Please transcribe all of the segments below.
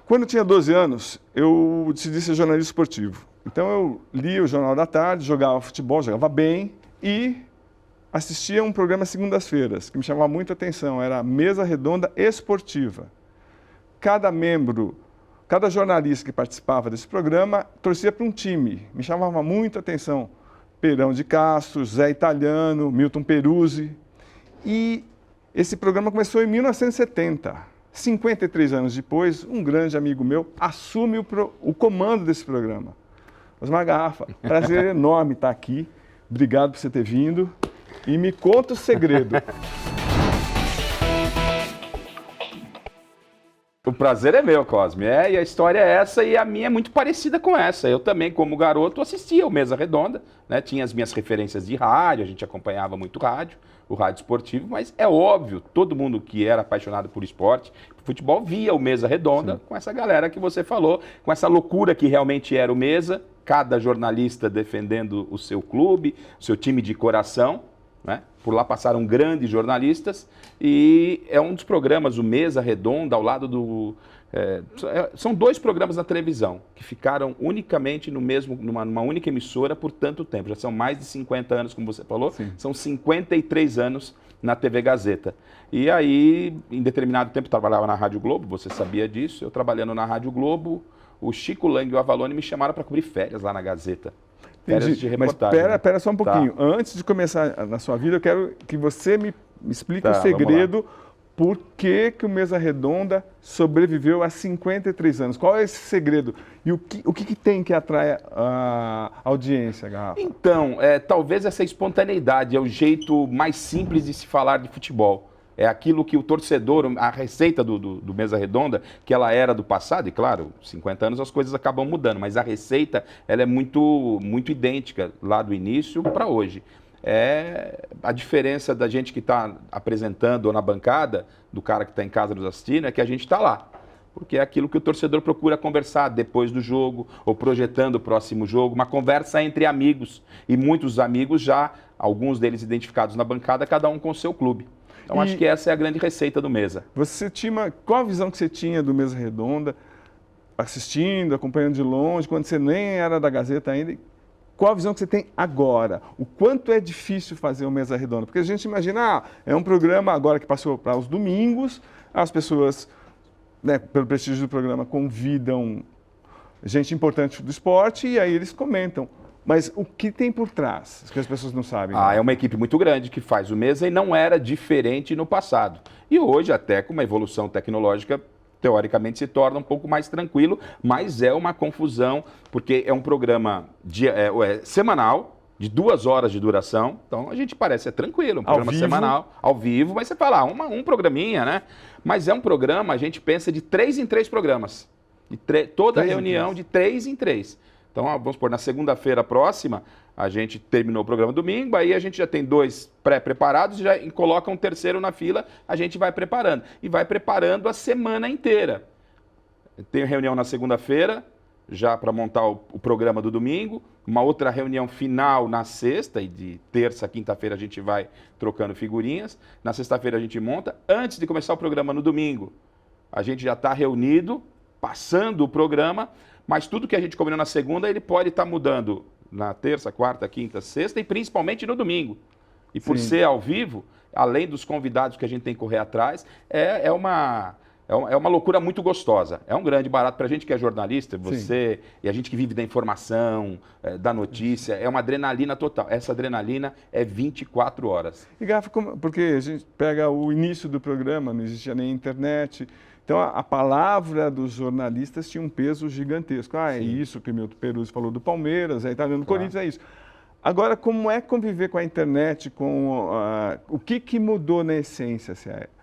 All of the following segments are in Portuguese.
Quando eu tinha 12 anos, eu decidi ser jornalista esportivo. Então eu lia o Jornal da Tarde, jogava futebol, jogava bem e assistia um programa segundas-feiras que me chamava muita atenção, era a Mesa Redonda Esportiva. Cada membro, cada jornalista que participava desse programa torcia para um time, me chamava muita atenção. Perão de Castro, Zé Italiano, Milton Peruzzi. E esse programa começou em 1970. 53 anos depois, um grande amigo meu assume o comando desse programa. Osmar Garrafa, prazer enorme estar aqui. Obrigado por você ter vindo. E me conta o segredo. O prazer é meu, Cosme. E a história é essa e a minha é muito parecida com essa. Eu também, como garoto, assistia o Mesa Redonda, né? Tinha as minhas referências de rádio, a gente acompanhava muito rádio, o rádio esportivo, mas é óbvio, todo mundo que era apaixonado por esporte, por futebol, via o Mesa Redonda. Sim. Com essa galera que você falou, com essa loucura que realmente era o Mesa, cada jornalista defendendo o seu clube, o seu time de coração, né? Por lá passaram grandes jornalistas e é um dos programas, o Mesa Redonda, ao lado do... são 2 programas na televisão que ficaram unicamente numa única emissora por tanto tempo. Já são mais de 50 anos, como você falou. Sim. São 53 anos na TV Gazeta. E aí, em determinado tempo, eu trabalhava na Rádio Globo, você sabia disso. Eu trabalhando na Rádio Globo, o Chico Lang e o Avalone me chamaram para cobrir férias lá na Gazeta. Entendi, mas pera só um pouquinho. Tá. Antes de começar na sua vida, eu quero que você me explique o segredo por que o Mesa Redonda sobreviveu a 53 anos. Qual é esse segredo? E o que tem que atrai a audiência, Garrafa? Então, talvez essa espontaneidade é o jeito mais simples de se falar de futebol. É aquilo que o torcedor, a receita do Mesa Redonda, que ela era do passado, e claro, 50 anos as coisas acabam mudando, mas a receita ela é muito, muito idêntica lá do início para hoje. A diferença da gente que está apresentando ou na bancada, do cara que está em casa nos assistindo, é que a gente está lá. Porque é aquilo que o torcedor procura conversar depois do jogo, ou projetando o próximo jogo, uma conversa entre amigos. E muitos amigos já, alguns deles identificados na bancada, cada um com o seu clube. Então, acho que essa é a grande receita do Mesa. Qual a visão que você tinha do Mesa Redonda, assistindo, acompanhando de longe, quando você nem era da Gazeta ainda? Qual a visão que você tem agora? O quanto é difícil fazer o Mesa Redonda? Porque a gente imagina, é um programa agora que passou para os domingos, as pessoas, né, pelo prestígio do programa, convidam gente importante do esporte e aí eles comentam. Mas o que tem por trás, que as pessoas não sabem? É uma equipe muito grande que faz o Mesa e não era diferente no passado. E hoje, até com uma evolução tecnológica, teoricamente se torna um pouco mais tranquilo, mas é uma confusão, porque é um programa semanal, de 2 horas de duração. Então, a gente parece tranquilo, um programa semanal, ao vivo, mas você fala, um programinha, né? Mas é um programa, a gente pensa de 3 em 3 programas. Toda reunião de 3 em 3. Então, vamos supor, na segunda-feira próxima, a gente terminou o programa domingo, aí a gente já tem 2 pré-preparados e já coloca um terceiro na fila, a gente vai preparando. E vai preparando a semana inteira. Tem reunião na segunda-feira, já para montar o programa do domingo, uma outra reunião final na sexta, e de terça a quinta-feira a gente vai trocando figurinhas. Na sexta-feira a gente monta. Antes de começar o programa no domingo, a gente já está reunido, passando o programa, mas tudo que a gente combinou na segunda, ele pode estar mudando na terça, quarta, quinta, sexta e principalmente no domingo. E por ser ao vivo, além dos convidados que a gente tem que correr atrás, é uma loucura muito gostosa. É um grande barato para a gente que é jornalista, você e a gente que vive da informação, da notícia, é uma adrenalina total. Essa adrenalina é 24 horas. E Garrafa, porque a gente pega o início do programa, não existia nem internet. Então, a palavra dos jornalistas tinha um peso gigantesco. É isso que o Milton Peruzzi falou do Palmeiras, aí está vendo do Corinthians, é isso. Agora, como é conviver com a internet, o que mudou na essência?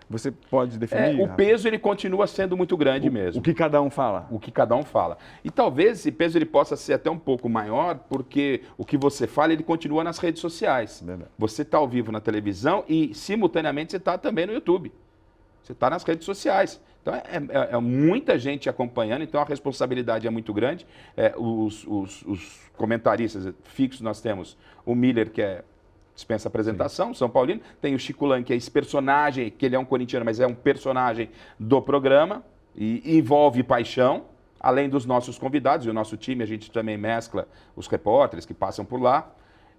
Você pode definir? O peso ele continua sendo muito grande mesmo. O que cada um fala. O que cada um fala. E talvez esse peso ele possa ser até um pouco maior, porque o que você fala ele continua nas redes sociais. Verdade. Você está ao vivo na televisão e, simultaneamente, você está também no YouTube. Você está nas redes sociais. Então, é muita gente acompanhando, então a responsabilidade é muito grande. Os comentaristas fixos, nós temos o Miller, que dispensa apresentação, São Paulino. Tem o Chico Lang, que é esse personagem, que ele é um corintiano, mas é um personagem do programa. E envolve paixão, além dos nossos convidados, e o nosso time, a gente também mescla os repórteres que passam por lá.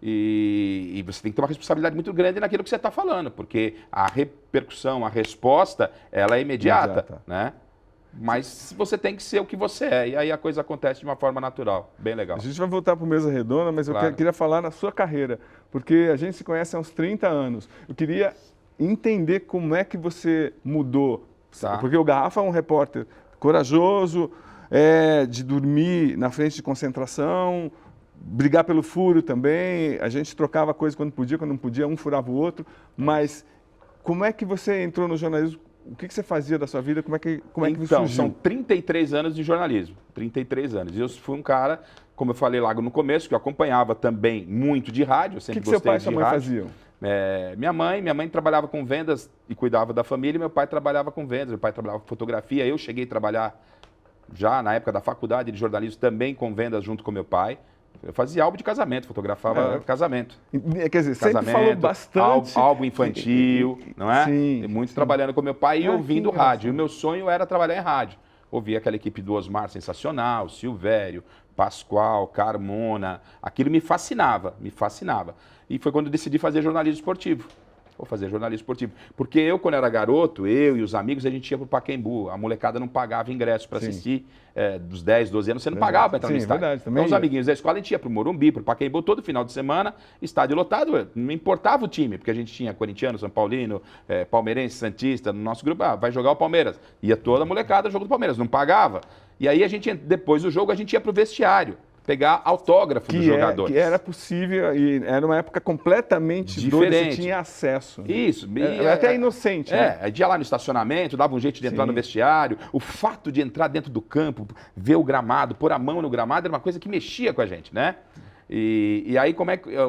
E você tem que ter uma responsabilidade muito grande naquilo que você está falando, porque a repercussão, a resposta, ela é imediata, né? Mas você tem que ser o que você é, e aí a coisa acontece de uma forma natural, bem legal. A gente vai voltar para o Mesa Redonda, mas Claro. eu queria falar na sua carreira, porque a gente se conhece há uns 30 anos. Eu queria entender como é que você mudou, Tá. porque o Garrafa é um repórter corajoso, de dormir na frente de concentração, brigar pelo furo também, a gente trocava coisa quando não podia, um furava o outro, mas como é que você entrou no jornalismo? O que você fazia da sua vida? Como é que Então, surgiu? são 33 anos de jornalismo, 33 anos. E eu fui um cara, como eu falei lá no começo, que eu acompanhava também muito de rádio, eu O sempre que seu gostei pai e de sua mãe rádio. faziam? Minha mãe trabalhava com vendas e cuidava da família, e meu pai trabalhava com vendas, meu pai trabalhava com fotografia. Eu cheguei a trabalhar já na época da faculdade de jornalismo também com vendas junto com meu pai. Eu fazia álbum de casamento, fotografava casamento. Quer dizer, sempre falou bastante... Álbum infantil, não é? Sim, E muito sim. trabalhando com meu pai e ouvindo que rádio. E o meu sonho era trabalhar em rádio. Ouvia aquela equipe do Osmar sensacional, Silvério, Pascoal, Carmona. Aquilo me fascinava, me fascinava. E foi quando eu decidi fazer jornalismo esportivo. Vou fazer jornalismo esportivo. Porque eu, quando era garoto, eu e os amigos, a gente ia pro Pacaembu. A molecada não pagava ingresso para assistir. Dos 10, 12 anos, você não pagava para entrar no estádio. Verdade, também Então, os ia. amiguinhos da escola, a gente ia pro Morumbi, pro Pacaembu, todo final de semana, estádio lotado. Não importava o time, porque a gente tinha corintiano, São Paulino, palmeirense, santista. No nosso grupo, vai jogar o Palmeiras. Ia toda a molecada, jogo do Palmeiras. Não pagava. E aí, depois do jogo, a gente ia pro vestiário. Pegar autógrafo dos jogadores. Que era possível, e era uma época completamente doida, Diferente. você tinha acesso. Né? Isso. Era até inocente. Né? Aí ia lá no estacionamento, dava um jeito de entrar Sim. no vestiário. O fato de entrar dentro do campo, ver o gramado, pôr a mão no gramado, era uma coisa que mexia com a gente, né? E aí,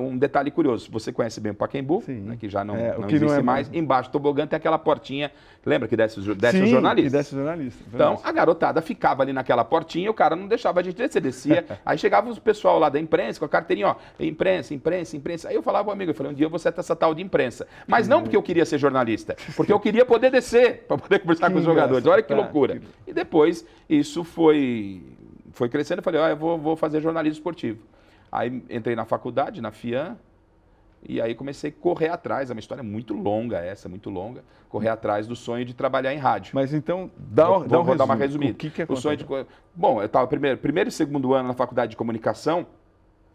um detalhe curioso, você conhece bem o Pacaembu, né, que já não que existe não é mais. Embaixo do tobogã tem aquela portinha, lembra que desce os jornalistas? Que desce os jornalistas. Então, a garotada ficava ali naquela portinha e o cara não deixava a gente descer, descia. Aí chegava o pessoal lá da imprensa com a carteirinha, ó, imprensa. Aí eu falava pro amigo, um dia eu vou ser essa tal de imprensa. Mas não porque eu queria ser jornalista, porque eu queria poder descer, para poder conversar com os jogadores. Olha que loucura. E depois, isso foi crescendo, eu falei, eu vou fazer jornalismo esportivo. Aí entrei na faculdade, na FIAN, e aí comecei a correr atrás, é uma história muito longa muito longa, correr atrás do sonho de trabalhar em rádio. Mas então, vou dar uma resumida. O que o sonho de... Bom, eu estava primeiro e segundo ano na faculdade de comunicação,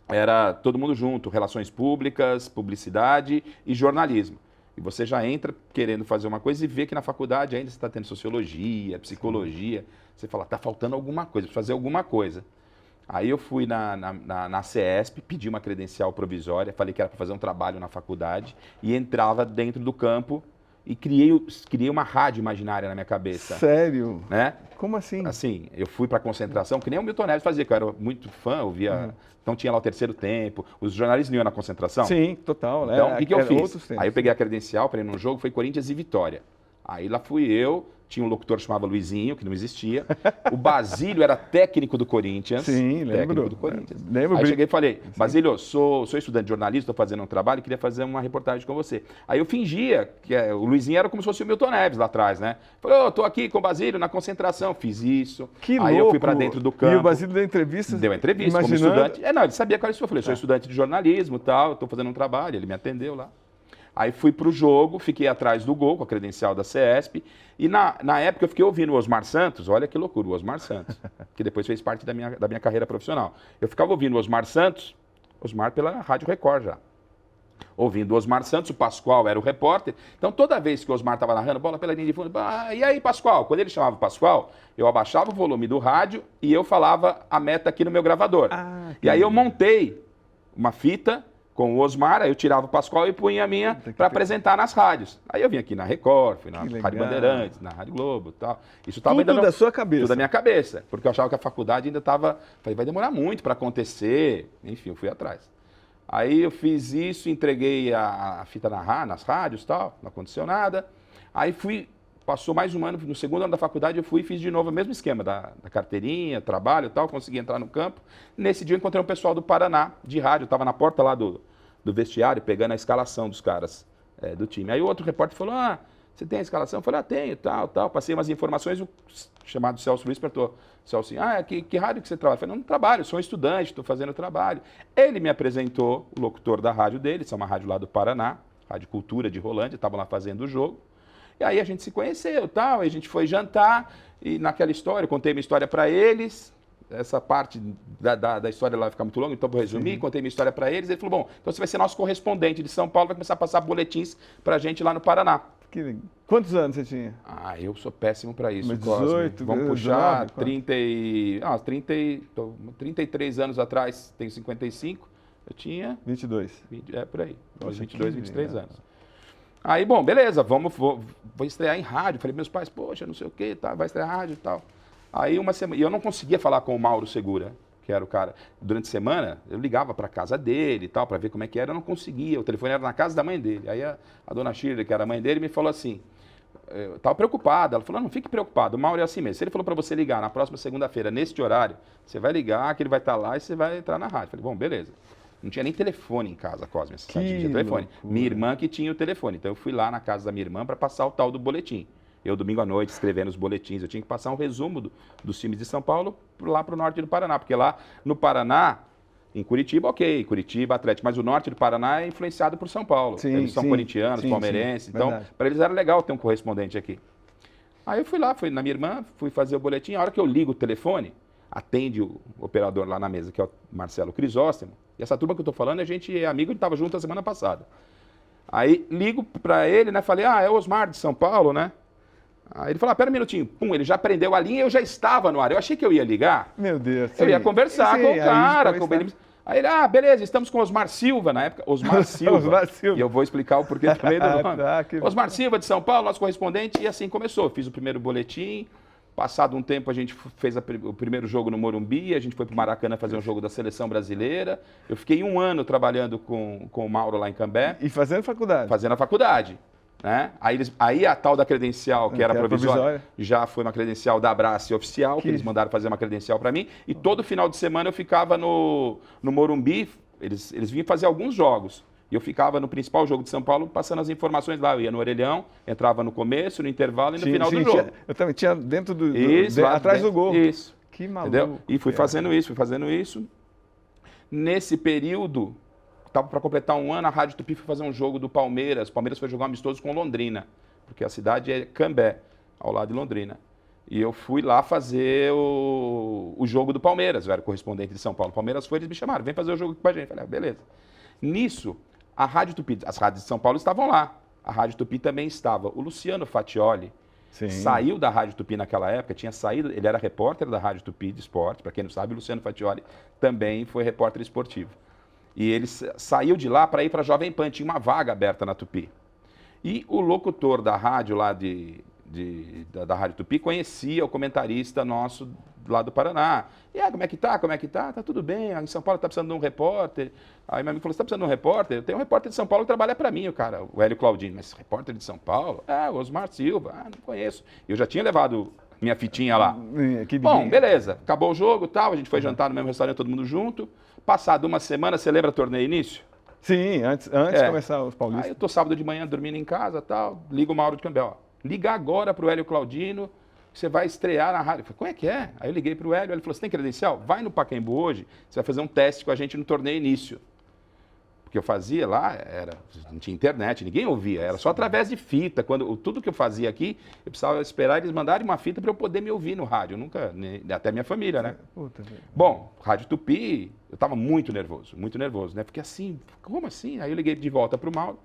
era todo mundo junto, relações públicas, publicidade e jornalismo. E você já entra querendo fazer uma coisa e vê que na faculdade ainda você está tendo sociologia, psicologia, você fala, está faltando alguma coisa, preciso fazer alguma coisa. Aí eu fui na CESP, pedi uma credencial provisória, falei que era para fazer um trabalho na faculdade e entrava dentro do campo e criei uma rádio imaginária na minha cabeça. Sério? Né? Como assim? Assim, eu fui para concentração, que nem o Milton Neves fazia, que eu era muito fã, eu via... Então tinha lá o terceiro tempo, os jornalistas não iam na concentração. Sim, total. Então, o que eu fiz? Aí eu peguei a credencial para ir num jogo, foi Corinthians e Vitória. Aí lá fui eu, tinha um locutor que chamava Luizinho, que não existia. O Basílio era técnico do Corinthians. Sim, lembro. Técnico do Corinthians. Lembro. Aí cheguei e falei, Basílio, sou estudante de jornalismo, estou fazendo um trabalho, queria fazer uma reportagem com você. Aí eu fingia que o Luizinho era como se fosse o Milton Neves lá atrás, né? Falei, estou aqui com o Basílio na concentração, fiz isso. Que aí louco. Eu fui para dentro do campo. E o Basílio deu entrevista? Deu entrevista como estudante. Não, ele sabia qual era isso. Eu falei, sou estudante de jornalismo e tal, estou fazendo um trabalho, ele me atendeu lá. Aí fui pro jogo, fiquei atrás do gol com a credencial da CESP. E na época eu fiquei ouvindo o Osmar Santos, olha que loucura, o Osmar Santos, que depois fez parte da minha carreira profissional. Eu ficava ouvindo o Osmar Santos, Osmar pela Rádio Record já. Ouvindo o Osmar Santos, o Pascoal era o repórter. Então toda vez que o Osmar estava narrando, bola pela linha de fundo, e aí Pascoal? Quando ele chamava o Pascoal, eu abaixava o volume do rádio e eu falava a meta aqui no meu gravador. E aí eu montei uma fita com o Osmar, aí eu tirava o Pascoal e punha a minha para apresentar nas rádios. Aí eu vim aqui na Record, fui na Rádio Bandeirantes, na Rádio Globo e tal. Isso estava tudo da sua cabeça. Tudo da minha cabeça, porque eu achava que a faculdade ainda estava... Falei, vai demorar muito para acontecer. Enfim, eu fui atrás. Aí eu fiz isso, entreguei a fita nas rádios e tal, não aconteceu nada. Aí passou mais um ano, no segundo ano da faculdade eu fui e fiz de novo o mesmo esquema da carteirinha, trabalho e tal, consegui entrar no campo. Nesse dia eu encontrei um pessoal do Paraná, de rádio, eu estava na porta lá do vestiário, pegando a escalação dos caras do time. Aí o outro repórter falou, Você tem a escalação? Eu falei, tenho, tal. Passei umas informações, o chamado Celso Luiz perguntou, Celso, que rádio que você trabalha? Eu falei, não trabalho, sou um estudante, estou fazendo trabalho. Ele me apresentou o locutor da rádio dele, isso é uma rádio lá do Paraná, Rádio Cultura de Rolândia, estavam lá fazendo o jogo. E aí a gente se conheceu, tal, e a gente foi jantar, e naquela história, eu contei minha história para eles, essa parte da história lá vai ficar muito longa, então vou resumir, contei minha história para eles, ele falou, bom, então você vai ser nosso correspondente de São Paulo, vai começar a passar boletins para a gente lá no Paraná. Quantos anos você tinha? Eu sou péssimo para isso, Mas Cosme. 18, Vamos puxar 19, 33 anos atrás, tenho 55, eu tinha... 22. Por aí, Nossa, 22, 23 anos. Aí, bom, beleza, vou estrear em rádio. Falei, meus pais, poxa, não sei o quê, tá, vai estrear rádio e tal. Aí uma semana, e eu não conseguia falar com o Mauro Segura, que era o cara. Durante a semana, eu ligava para casa dele e tal, para ver como é que era, eu não conseguia. O telefone era na casa da mãe dele. Aí a dona Shirley, que era a mãe dele, me falou assim, eu estava preocupada. Ela falou, não fique preocupado, o Mauro é assim mesmo. Se ele falou para você ligar na próxima segunda-feira, neste horário, você vai ligar, que ele vai estar lá e você vai entrar na rádio. Falei, bom, beleza. Não tinha nem telefone em casa, Cosme, não tinha telefone. Minha irmã que tinha o telefone. Então eu fui lá na casa da minha irmã para passar o tal do boletim. Eu, domingo à noite, escrevendo os boletins, eu tinha que passar um resumo dos times de São Paulo lá para o norte do Paraná. Porque lá no Paraná, em Curitiba, ok, Curitiba, Atlético, mas o norte do Paraná é influenciado por São Paulo. Sim, eles são corintianos, palmeirenses, então para eles era legal ter um correspondente aqui. Aí eu fui lá, fui na minha irmã, fui fazer o boletim. A hora que eu ligo o telefone, atende o operador lá na mesa, que é o Marcelo Crisóstomo. E essa turma que eu estou falando, a gente é amigo, a gente estava junto a semana passada. Aí ligo para ele, né? Falei, é o Osmar de São Paulo, né? Aí ele falou, pera um minutinho. Pum, ele já prendeu a linha e eu já estava no ar. Eu achei que eu ia ligar. Meu Deus. Eu ia conversar com o cara. Aí ele, beleza, estamos com o Osmar Silva, na época. Osmar Silva. Osmar Silva. E eu vou explicar o porquê também do nome. Que... Osmar Silva de São Paulo, nosso correspondente, e assim começou. Fiz o primeiro boletim. Passado um tempo, a gente fez o primeiro jogo no Morumbi, a gente foi para o Maracanã fazer um jogo da Seleção Brasileira. Eu fiquei 1 ano trabalhando com o Mauro lá em Cambé. E fazendo faculdade? Fazendo a faculdade. Né? Aí a tal da credencial, que era provisória, já foi uma credencial da Abrace oficial, que eles mandaram fazer uma credencial para mim. E todo final de semana eu ficava no Morumbi, eles vinham fazer alguns jogos. E eu ficava no principal jogo de São Paulo, passando as informações lá. Eu ia no orelhão, entrava no começo, no intervalo e no final do jogo. Eu também tinha dentro do... atrás do gol. Isso. Que maluco. Entendeu? E fui fazendo isso. Nesse período, estava para completar 1 ano, a Rádio Tupi foi fazer um jogo do Palmeiras. O Palmeiras foi jogar um amistoso com Londrina, porque a cidade é Cambé, ao lado de Londrina. E eu fui lá fazer o jogo do Palmeiras, eu era correspondente de São Paulo. O Palmeiras foi, eles me chamaram, vem fazer o jogo aqui com a gente. Eu falei, beleza. Nisso, a Rádio Tupi, as rádios de São Paulo estavam lá. A Rádio Tupi também estava. O Luciano Fatioli saiu da Rádio Tupi naquela época, tinha saído, ele era repórter da Rádio Tupi de esporte. Para quem não sabe, o Luciano Fatioli também foi repórter esportivo. E ele saiu de lá para ir para a Jovem Pan, tinha uma vaga aberta na Tupi. E o locutor da rádio lá da Rádio Tupi conhecia o comentarista nosso lá do Paraná. E como é que tá? Tá tudo bem, em São Paulo tá precisando de um repórter. Aí meu amigo falou, você tá precisando de um repórter? Eu tenho um repórter de São Paulo que trabalha para mim, o Hélio Claudino. Mas repórter de São Paulo? O Osmar Silva. Não conheço. Eu já tinha levado minha fitinha lá. Bom, beleza. Acabou o jogo, tal, a gente foi jantar no mesmo restaurante, todo mundo junto. Passado 1 semana, você lembra torneio início? Sim, antes de começar os paulistas. Aí eu tô sábado de manhã dormindo em casa, tal, ligo o Mauro de Cambé, liga agora pro Hélio Claudino, você vai estrear na rádio. Eu falei, como é que é? Aí eu liguei pro Hélio, ele falou, você tem credencial? Vai no Pacaembu hoje, você vai fazer um teste com a gente no torneio início. Porque eu fazia lá, não tinha internet, ninguém ouvia, era só através de fita. Tudo que eu fazia aqui, eu precisava esperar eles mandarem uma fita para eu poder me ouvir no rádio. Eu nunca, até minha família, né? Bom, Rádio Tupi, eu estava muito nervoso, né? Porque assim, como assim? Aí eu liguei de volta para o Mauro,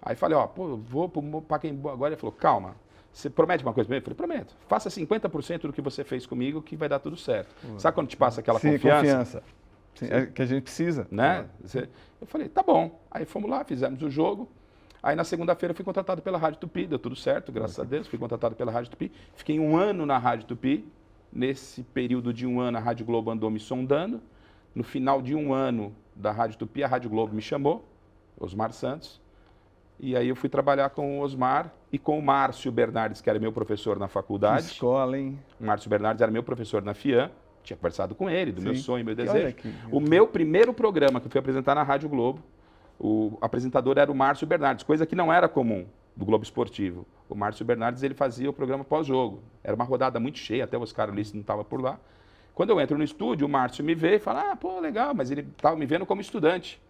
aí falei, vou para o Pacaembu agora. Ele falou, calma, você promete uma coisa para mim? Eu falei, prometo, faça 50% do que você fez comigo que vai dar tudo certo. Sabe quando te passa aquela confiança? Sim, é que a gente precisa. Né? Eu falei, tá bom. Aí fomos lá, fizemos o jogo. Aí na segunda-feira eu fui contratado pela Rádio Tupi, deu tudo certo, graças a Deus. Fui contratado pela Rádio Tupi. Fiquei 1 ano na Rádio Tupi. Nesse período de 1 ano, a Rádio Globo andou me sondando. No final de 1 ano da Rádio Tupi, a Rádio Globo me chamou, Osmar Santos. E aí eu fui trabalhar com o Osmar e com o Márcio Bernardes, que era meu professor na faculdade. Que escola, hein? O Márcio Bernardes era meu professor na FIAM. Tinha conversado com ele, do meu sonho, meu desejo. O meu primeiro programa que eu fui apresentar na Rádio Globo, o apresentador era o Márcio Bernardes, coisa que não era comum do Globo Esportivo. o Márcio Bernardes, ele fazia o programa pós-jogo. Era uma rodada muito cheia, até o Oscar Ulisses não estava por lá. Quando eu entro no estúdio, o Márcio me vê e fala, pô, legal, mas ele estava me vendo como estudante.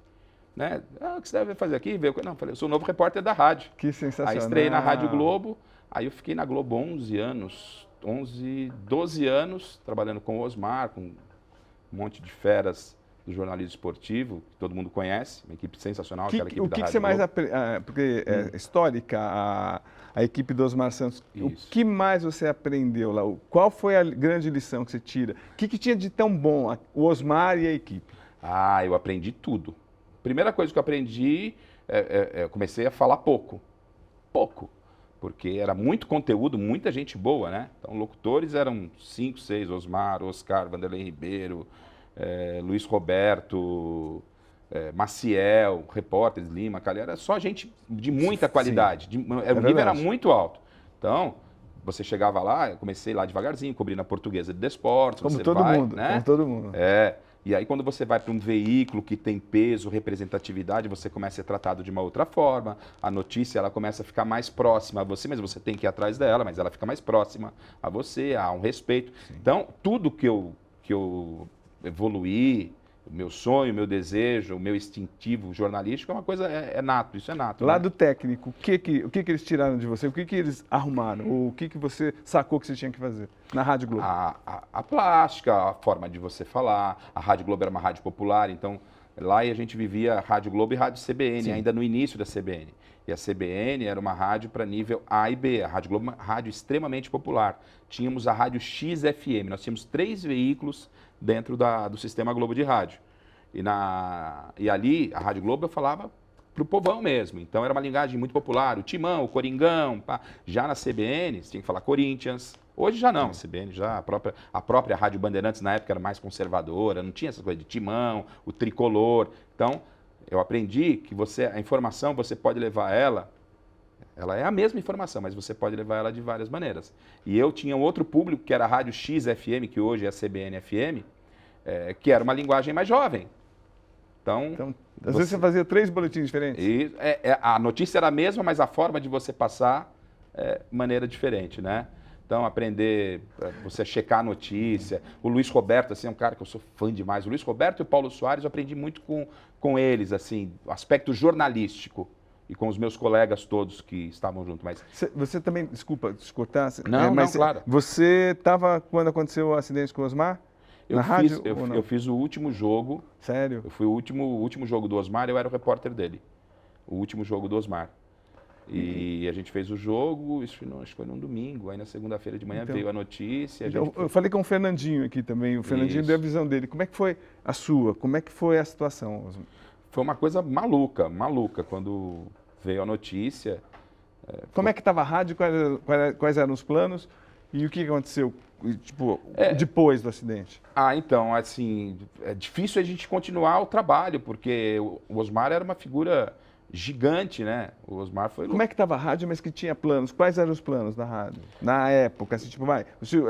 Né? O que você deve fazer aqui? Não, eu falei, eu sou o novo repórter da rádio. Que sensacional. Aí estreiei na Rádio Globo, aí eu fiquei na Globo 11 anos, 12 anos, trabalhando com o Osmar, com um monte de feras do jornalismo esportivo, que todo mundo conhece, uma equipe sensacional, aquela equipe da Rádio você mais Globo. aprendeu? Porque é histórica a equipe do Osmar Santos. Isso. O que mais você aprendeu lá? Qual foi a grande lição que você tira? O que tinha de tão bom o Osmar e a equipe? Eu aprendi tudo. Primeira coisa que eu aprendi, eu comecei a falar pouco. Pouco. Porque era muito conteúdo, muita gente boa, né? Então, locutores eram 5, 6, Osmar, Oscar, Vanderlei Ribeiro, Luiz Roberto, Maciel, repórteres, Lima, Calhera, era só gente de muita qualidade. O nível era muito alto. Então, você chegava lá, eu comecei lá devagarzinho, cobrindo a Portuguesa de Desportos. Como você todo vai, mundo, né? como todo mundo. E aí, quando você vai para um veículo que tem peso, representatividade, você começa a ser tratado de uma outra forma. A notícia ela começa a ficar mais próxima a você, mas você tem que ir atrás dela, mas ela fica mais próxima a você, há um respeito. Sim. Então, tudo que eu evoluí, o meu sonho, o meu desejo, o meu instintivo jornalístico é uma coisa, nato, isso é nato. Lado técnico, o que eles tiraram de você? O que eles arrumaram? O que você sacou que você tinha que fazer na Rádio Globo? A plástica, a forma de você falar. A Rádio Globo era uma rádio popular, então lá a gente vivia Rádio Globo e Rádio CBN, Sim. ainda no início da CBN. E a CBN era uma rádio para nível A e B. A Rádio Globo é uma rádio extremamente popular. Tínhamos a Rádio XFM, nós tínhamos 3 veículos dentro do sistema Globo de rádio. E ali, a Rádio Globo, eu falava para o povão mesmo. Então, era uma linguagem muito popular. O Timão, o Coringão. Pá. Já na CBN, você tinha que falar Corinthians. Hoje já não. A CBN, já a própria Rádio Bandeirantes, na época, era mais conservadora. Não tinha essa coisa de Timão, o Tricolor. Então, eu aprendi que a informação, você pode levar ela é a mesma informação, mas você pode levar ela de várias maneiras. E eu tinha um outro público, que era a Rádio XFM, que hoje é a CBN FM, que era uma linguagem mais jovem. Então às vezes você fazia 3 boletins diferentes? A notícia era a mesma, mas a forma de você passar maneira diferente, né? Então, aprender, você checar a notícia. O Luiz Roberto, assim, é um cara que eu sou fã demais. O Luiz Roberto e o Paulo Soares, eu aprendi muito com eles, assim, o aspecto jornalístico. E com os meus colegas todos que estavam juntos. Mas você também, desculpa te cortar, mas claro. Você estava quando aconteceu o acidente com o Osmar? Eu fiz o último jogo. Sério? Eu fui o último jogo do Osmar, eu era o repórter dele. O último jogo do Osmar. E a gente fez o jogo, acho que foi num domingo, aí na segunda-feira de manhã veio a notícia. Eu falei com o Fernandinho aqui também, o Fernandinho deu a visão dele. Como é que foi a sua? Como é que foi a situação, Osmar? Foi uma coisa maluca, quando veio a notícia. Como é que estava a rádio, quais eram os planos e o que aconteceu depois do acidente? Então, assim, é difícil a gente continuar o trabalho, porque o Osmar era uma figura gigante, né? O Osmar foi... Como é que estava a rádio, mas que tinha planos? Quais eram os planos da rádio? Na época, assim,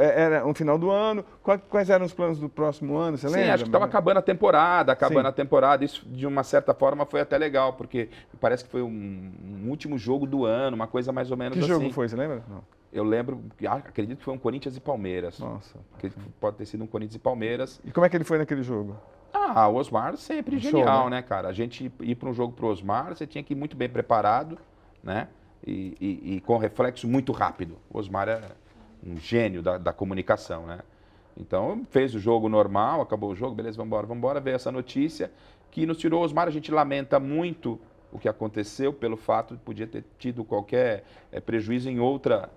era um final do ano, quais eram os planos do próximo ano, você lembra? Sim, acho que estava acabando a temporada, isso de uma certa forma foi até legal, porque parece que foi um último jogo do ano, uma coisa mais ou menos assim. Que jogo foi, você lembra? Não. Eu lembro, acredito que foi um Corinthians e Palmeiras. Nossa. Acredito que pode ter sido um Corinthians e Palmeiras. E como é que ele foi naquele jogo? O Osmar sempre genial, né, cara? A gente ir para um jogo pro Osmar, você tinha que ir muito bem preparado, né? E com reflexo muito rápido. O Osmar é um gênio da comunicação, né? Então, fez o jogo normal, acabou o jogo, beleza, vamos embora, veio essa notícia que nos tirou o Osmar. A gente lamenta muito o que aconteceu pelo fato de podia ter tido qualquer prejuízo em outra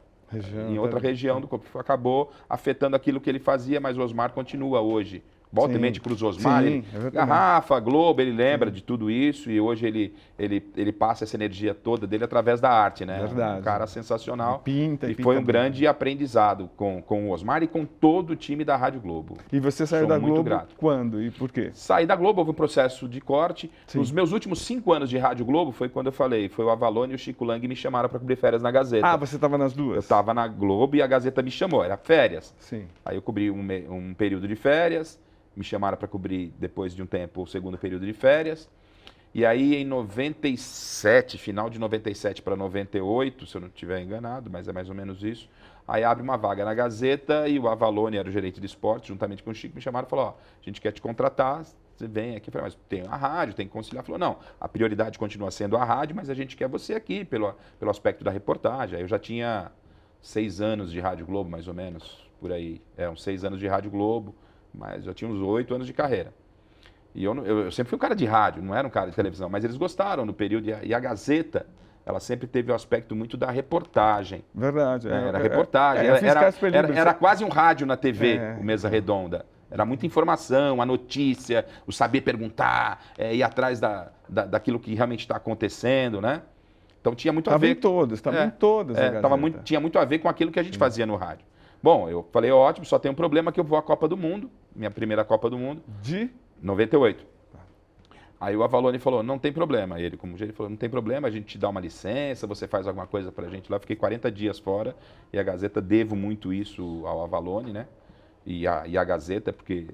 região do corpo. Acabou afetando aquilo que ele fazia, mas o Osmar continua hoje. Volta e meia para os Osmar, Garrafa, Globo, ele lembra de tudo isso e hoje ele passa essa energia toda dele através da arte, né? Verdade. Um cara sensacional. Pinta foi um grande aprendizado com o Osmar e com todo o time da Rádio Globo. E você saiu da Globo quando e por quê? Saí da Globo, houve um processo de corte. Nos meus últimos 5 anos de Rádio Globo foi quando eu falei, foi o Avalone e o Chico Lang me chamaram para cobrir férias na Gazeta. Você estava nas duas? Eu estava na Globo e a Gazeta me chamou, era férias. Sim. Aí eu cobri um período de férias. Me chamaram para cobrir, depois de um tempo, o segundo período de férias. E aí, em 97, final de 97 para 98, se eu não estiver enganado, mas é mais ou menos isso, aí abre uma vaga na Gazeta e o Avalone era o gerente de esporte, juntamente com o Chico, me chamaram e falou, ó, a gente quer te contratar, você vem aqui. Eu falei, mas tem a rádio, tem que conciliar. Falou, não, a prioridade continua sendo a rádio, mas a gente quer você aqui pelo aspecto da reportagem. Aí eu já tinha 6 anos de Rádio Globo, mais ou menos, por aí. Uns 6 anos de Rádio Globo, mas eu tinha uns 8 anos de carreira. E eu sempre fui um cara de rádio, não era um cara de televisão, mas eles gostaram no período. E a Gazeta, ela sempre teve o aspecto muito da reportagem. Verdade. Era reportagem. Era quase um rádio na TV, o Mesa Redonda. Era muita informação, a notícia, o saber perguntar, ir atrás daquilo que realmente está acontecendo, né? Então tinha muito a ver... Estava em todas. Tinha muito a ver com aquilo que a gente fazia no rádio. Bom, eu falei, ótimo, só tem um problema que eu vou à Copa do Mundo, minha primeira Copa do Mundo. De? 98. Aí o Avalone falou, não tem problema. Ele, como ele falou, não tem problema, a gente te dá uma licença, você faz alguma coisa pra gente lá. Fiquei 40 dias fora e a Gazeta, devo muito isso ao Avalone, né? E a Gazeta, porque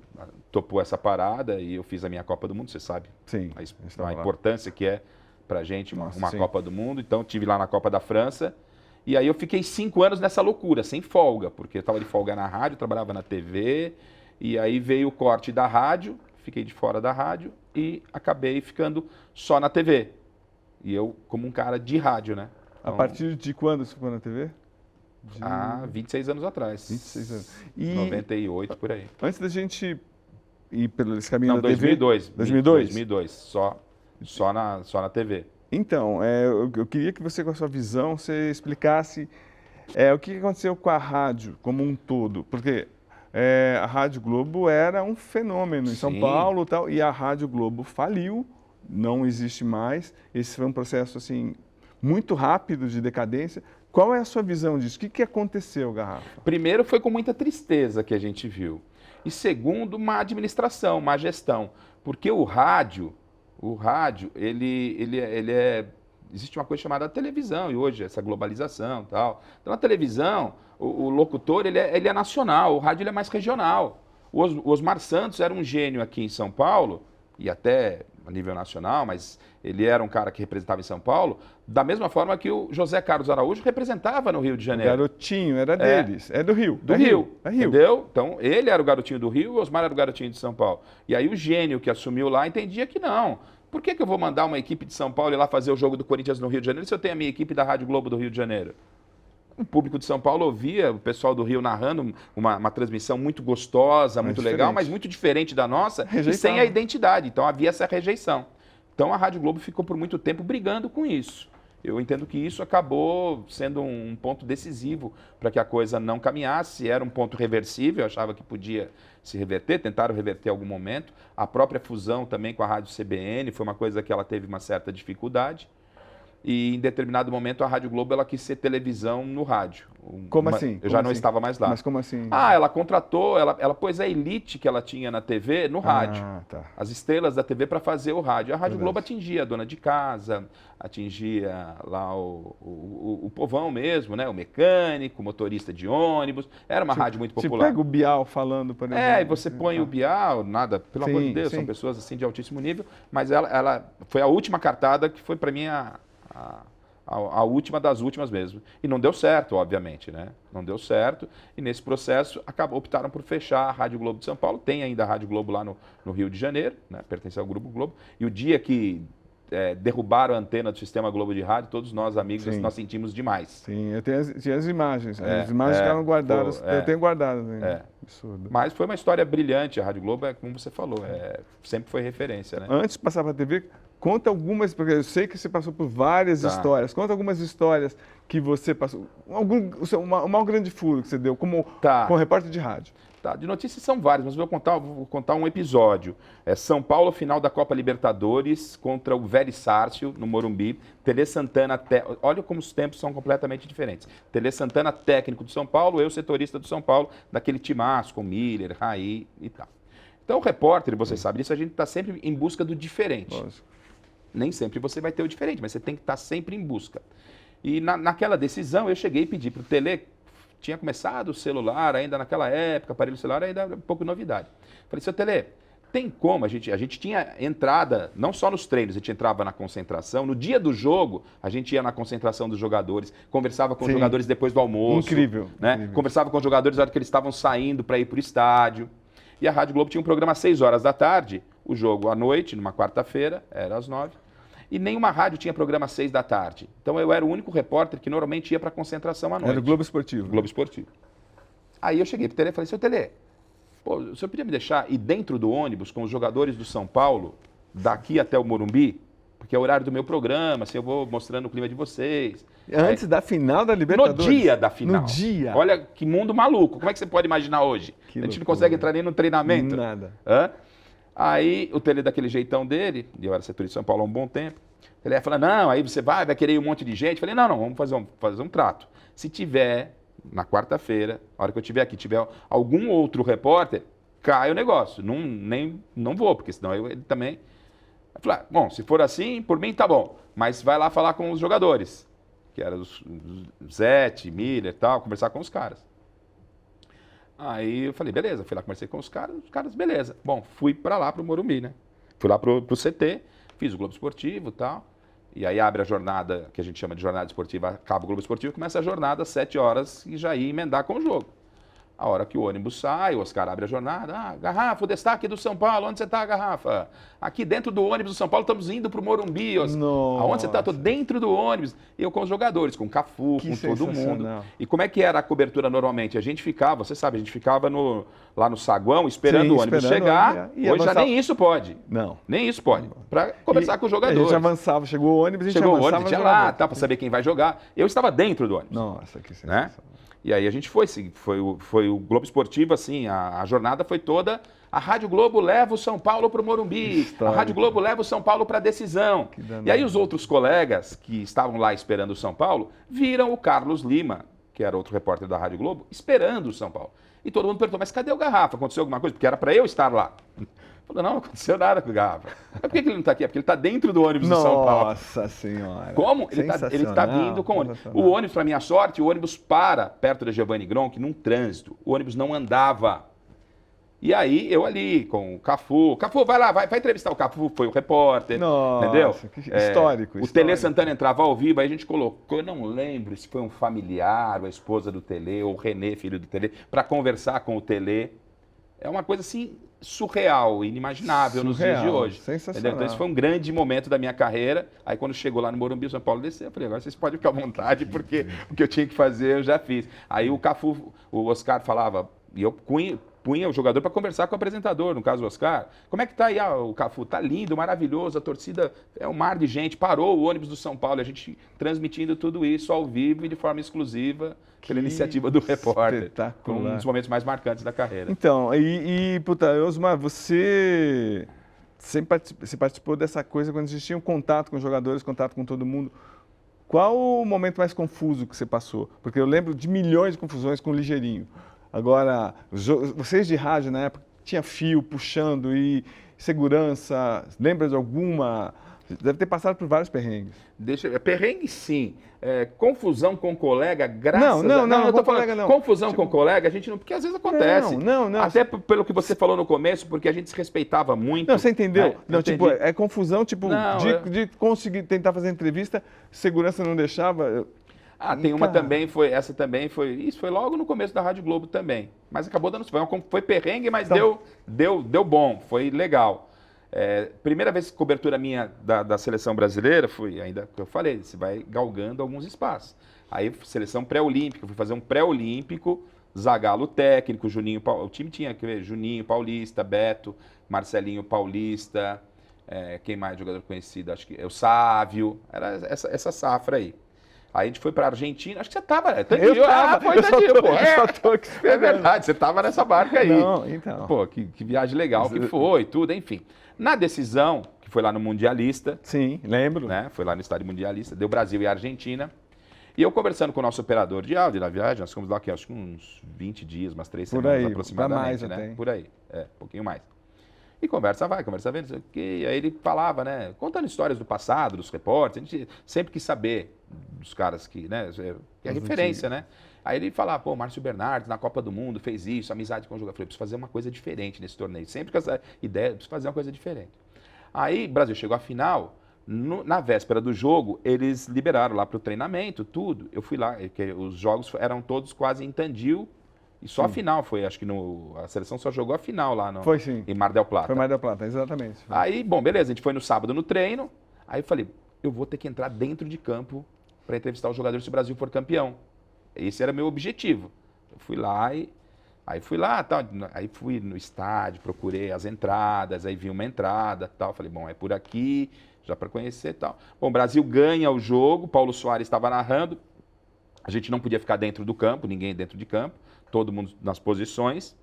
topou essa parada e eu fiz a minha Copa do Mundo, você sabe. Sim. A importância que é pra gente uma Copa do Mundo. Então, tive lá na Copa da França. E aí eu fiquei 5 anos nessa loucura, sem folga, porque eu estava de folga na rádio, trabalhava na TV, e aí veio o corte da rádio, fiquei de fora da rádio e acabei ficando só na TV. E eu como um cara de rádio, né? Então, a partir de quando você ficou na TV? 26 anos atrás. 26 anos. 98, por aí. Antes da gente ir pelo esse caminho da 2002. TV... 2002? 2002, só na TV. Então, eu queria que você, com a sua visão, você explicasse o que aconteceu com a rádio como um todo. Porque a Rádio Globo era um fenômeno em São Paulo tal, e a Rádio Globo faliu, não existe mais. Esse foi um processo assim, muito rápido de decadência. Qual é a sua visão disso? O que aconteceu, Garrafa? Primeiro, foi com muita tristeza que a gente viu. E segundo, uma administração, uma gestão. Porque o rádio, ele é... Existe uma coisa chamada televisão, e hoje essa globalização e tal. Então, na televisão, o locutor, ele é nacional, o rádio ele é mais regional. O Osmar Santos era um gênio aqui em São Paulo, e até a nível nacional, mas ele era um cara que representava em São Paulo, da mesma forma que o José Carlos Araújo representava no Rio de Janeiro. O garotinho era deles, é do Rio. Do Rio, entendeu? Então, ele era o garotinho do Rio e o Osmar era o garotinho de São Paulo. E aí o gênio que assumiu lá entendia que não. Por que eu vou mandar uma equipe de São Paulo ir lá fazer o jogo do Corinthians no Rio de Janeiro se eu tenho a minha equipe da Rádio Globo do Rio de Janeiro? O público de São Paulo ouvia o pessoal do Rio narrando uma transmissão muito gostosa, muito legal, mas muito diferente da nossa e sem a identidade. Então havia essa rejeição. Então a Rádio Globo ficou por muito tempo brigando com isso. Eu entendo que isso acabou sendo um ponto decisivo para que a coisa não caminhasse. Era um ponto reversível, eu achava que podia se reverter, tentaram reverter em algum momento. A própria fusão também com a Rádio CBN foi uma coisa que ela teve uma certa dificuldade. E em determinado momento a Rádio Globo ela quis ser televisão no rádio. Como assim? Eu já não estava mais lá. Mas como assim? Ela contratou, ela pôs a elite que ela tinha na TV no rádio. Tá. As estrelas da TV para fazer o rádio. A Rádio Globo atingia a dona de casa, atingia lá o povão mesmo, né? O mecânico, o motorista de ônibus. Era uma rádio muito popular. Você pega o Bial falando, por exemplo. E você põe o Bial, nada, pelo amor de Deus, são pessoas assim de altíssimo nível, mas ela foi a última cartada que foi para mim a última das últimas mesmo. E não deu certo, obviamente, né? Não deu certo. E nesse processo optaram por fechar a Rádio Globo de São Paulo. Tem ainda a Rádio Globo lá no Rio de Janeiro, né? Pertence ao Grupo Globo. E o dia que derrubaram a antena do Sistema Globo de Rádio, todos nós, amigos, nós sentimos demais. Sim, eu tinha as imagens. As imagens ficaram guardadas. Eu tenho guardadas ainda. Absurdo. Mas foi uma história brilhante. A Rádio Globo, como você falou, sempre foi referência, né? Antes de passar para a TV, conta algumas, porque eu sei que você passou por várias histórias. Conta algumas histórias que você passou. O maior grande furo que você deu como repórter de rádio. De notícias são várias, mas vou contar um episódio. São Paulo, final da Copa Libertadores contra o Vélez Sarsfield, no Morumbi. Tele Santana, olha como os tempos são completamente diferentes. Tele Santana, técnico do São Paulo, eu setorista do São Paulo, daquele timaço com Miller, Raí e tal. Então o repórter, você sabe disso, a gente está sempre em busca do diferente. Lógico. Nem sempre você vai ter o diferente, mas você tem que estar sempre em busca. E naquela decisão eu cheguei e pedi para o Tele... Tinha começado o celular ainda naquela época, aparelho celular ainda era um pouco novidade. Falei, seu Tele, tem como, a gente tinha entrada, não só nos treinos, a gente entrava na concentração, no dia do jogo, a gente ia na concentração dos jogadores, conversava com os jogadores depois do almoço. Incrível, né? incrível. Conversava com os jogadores na hora que eles estavam saindo para ir para o estádio. E a Rádio Globo tinha um programa às 6 horas da tarde, o jogo à noite, numa quarta-feira, era às 9. E nenhuma rádio tinha programa às 6 da tarde. Então eu era o único repórter que normalmente ia para a concentração à noite. Era o Globo Esportivo. Globo Esportivo. Aí eu cheguei pro Tele e falei, seu Tele, pô, o senhor podia me deixar ir dentro do ônibus com os jogadores do São Paulo, daqui até o Morumbi? Porque é o horário do meu programa, assim, eu vou mostrando o clima de vocês. Antes da final da Libertadores. No dia da final. No dia. Olha que mundo maluco. Como é que você pode imaginar hoje? Que a gente não loucura. consegue entrar nem no treinamento. Nada. Hã? Aí o Tele, daquele jeitão dele, e eu era setorista de São Paulo há um bom tempo, ele ia falar, não, aí você vai querer ir um monte de gente. Eu falei, não, vamos fazer um trato. Se tiver, na quarta-feira, a hora que eu estiver aqui, tiver algum outro repórter, cai o negócio. Não vou, porque senão ele também... Eu falei, bom, se for assim, por mim tá bom. Mas vai lá falar com os jogadores, que eram os Zete, Miller e tal, conversar com os caras. Aí eu falei, beleza, fui lá, conversei com os caras, beleza. Bom, fui para lá, pro Morumbi, né? Fui lá pro CT, fiz o Globo Esportivo e tal. E aí abre a jornada, que a gente chama de jornada esportiva, acaba o Globo Esportivo, começa a jornada às 7 horas e já ia emendar com o jogo. A hora que o ônibus sai, o Oscar abre a jornada, Garrafa, o destaque do São Paulo, onde você está, Garrafa? Aqui dentro do ônibus do São Paulo, estamos indo para o Morumbi, Oscar. Aonde você está? Estou dentro do ônibus. Eu com os jogadores, com o Cafu, com todo mundo. E como é que era a cobertura normalmente? A gente ficava, você sabe, a gente ficava lá no saguão, esperando o ônibus chegar. Hoje já nem isso pode. Não. Nem isso pode. Para conversar com os jogadores. A gente avançava, chegou o ônibus, a gente chegou avançava. Chegou o ônibus, tinha lá, tá, para saber quem vai jogar. Eu estava dentro do ônibus. Nossa, que sensação. Né? E aí a gente foi o Globo Esportivo, assim, a jornada foi toda, a Rádio Globo leva o São Paulo para o Morumbi, Histórico. A Rádio Globo leva o São Paulo para a decisão. E aí os outros colegas que estavam lá esperando o São Paulo, viram o Carlos Lima, que era outro repórter da Rádio Globo, esperando o São Paulo. E todo mundo perguntou, mas cadê o Garrafa? Aconteceu alguma coisa? Porque era para eu estar lá. Falou, não aconteceu nada com o Garrafa. Mas por que ele não está aqui? É porque ele está dentro do ônibus do São Paulo. Nossa Senhora. Como? Ele está vindo com o ônibus. O ônibus, para minha sorte, o ônibus para perto da Giovanni Gronchi, num trânsito. O ônibus não andava. E aí, eu ali, com o Cafu. Cafu, vai lá, vai entrevistar o Cafu, foi o repórter. Nossa, entendeu? Histórico. O Tele Santana entrava ao vivo, aí a gente colocou, eu não lembro se foi um familiar, ou a esposa do Tele, ou o Renê, filho do Tele, para conversar com o Tele. É uma coisa assim surreal, inimaginável nos dias de hoje. Sensacional. Entendeu? Então esse foi um grande momento da minha carreira. Aí quando chegou lá no Morumbi, o São Paulo desceu, eu falei, agora vocês podem ficar à vontade, porque o que eu tinha que fazer eu já fiz. Aí o Cafu, o Oscar falava, e eu punha o jogador para conversar com o apresentador, no caso o Oscar. Como é que tá aí o Cafu? Tá lindo, maravilhoso, a torcida é um mar de gente, parou o ônibus do São Paulo, a gente transmitindo tudo isso ao vivo e de forma exclusiva pela iniciativa do repórter. Espetacular. Um dos momentos mais marcantes da carreira. Então, puta, Osmar, você participou dessa coisa quando existia um contato com os jogadores, contato com todo mundo. Qual o momento mais confuso que você passou? Porque eu lembro de milhões de confusões com o Ligeirinho. Agora, vocês de rádio na época tinha fio puxando e segurança, lembra de alguma? Deve ter passado por vários perrengues. Perrengue sim. Confusão com colega, graças não, eu tô com falando, colega não. Confusão com colega, a gente não. Porque às vezes acontece. Não. Até pelo que você falou no começo, porque a gente se respeitava muito. Não, você entendeu? Não, tipo, entendi. é confusão, tipo, de conseguir tentar fazer entrevista, segurança não deixava. Tem uma também, essa também foi. Isso foi logo no começo da Rádio Globo também. Mas acabou dando. Foi perrengue, mas deu bom, foi legal. Primeira vez que cobertura minha da seleção brasileira, foi ainda que eu falei, você vai galgando alguns espaços. Aí seleção pré-olímpica, fui fazer um pré-olímpico, Zagallo técnico, Juninho, o time tinha que ver, Juninho Paulista, Beto, Marcelinho Paulista, quem mais jogador conhecido? Acho que é o Sávio, era essa safra aí. Aí a gente foi para a Argentina, acho que você estava, né? Eu só tô aqui esperando. É verdade, você estava nessa barca aí. Não, então. Pô, que viagem legal que foi, tudo, enfim. Na decisão, que foi lá no Mundialista. Sim, lembro. Né? Foi lá no estádio Mundialista, deu Brasil e Argentina. E eu conversando com o nosso operador de áudio na viagem, nós ficamos lá aqui, acho que uns 20 dias, umas 3 semanas aproximadamente, mais, né? até. Por aí, um pouquinho mais. E conversa vem, não sei o quê. Aí ele falava, né? Contando histórias do passado, dos repórteres, a gente sempre quis saber dos caras que, né, que é referência, né? Aí ele falava, pô, Márcio Bernardes na Copa do Mundo fez isso, amizade com o jogador. Eu falei, preciso fazer uma coisa diferente nesse torneio. Sempre com essa ideia, preciso fazer uma coisa diferente. Aí, o Brasil chegou à final, na véspera do jogo, eles liberaram lá para o treinamento, tudo. Eu fui lá, os jogos eram todos quase em Tandil, e só a final foi, acho que a seleção só jogou a final lá Foi, sim. em Mar del Plata. Foi Mar del Plata, exatamente. Aí, bom, beleza, a gente foi no sábado no treino, aí eu falei, eu vou ter que entrar dentro de campo para entrevistar os jogadores se o Brasil for campeão. Esse era meu objetivo. Eu fui lá e... Aí fui lá, tal, aí fui no estádio, procurei as entradas, aí vi uma entrada, tal, falei, bom, é por aqui, já para conhecer, tal. Bom, o Brasil ganha o jogo, Paulo Soares estava narrando, a gente não podia ficar dentro do campo, ninguém dentro de campo, todo mundo nas posições.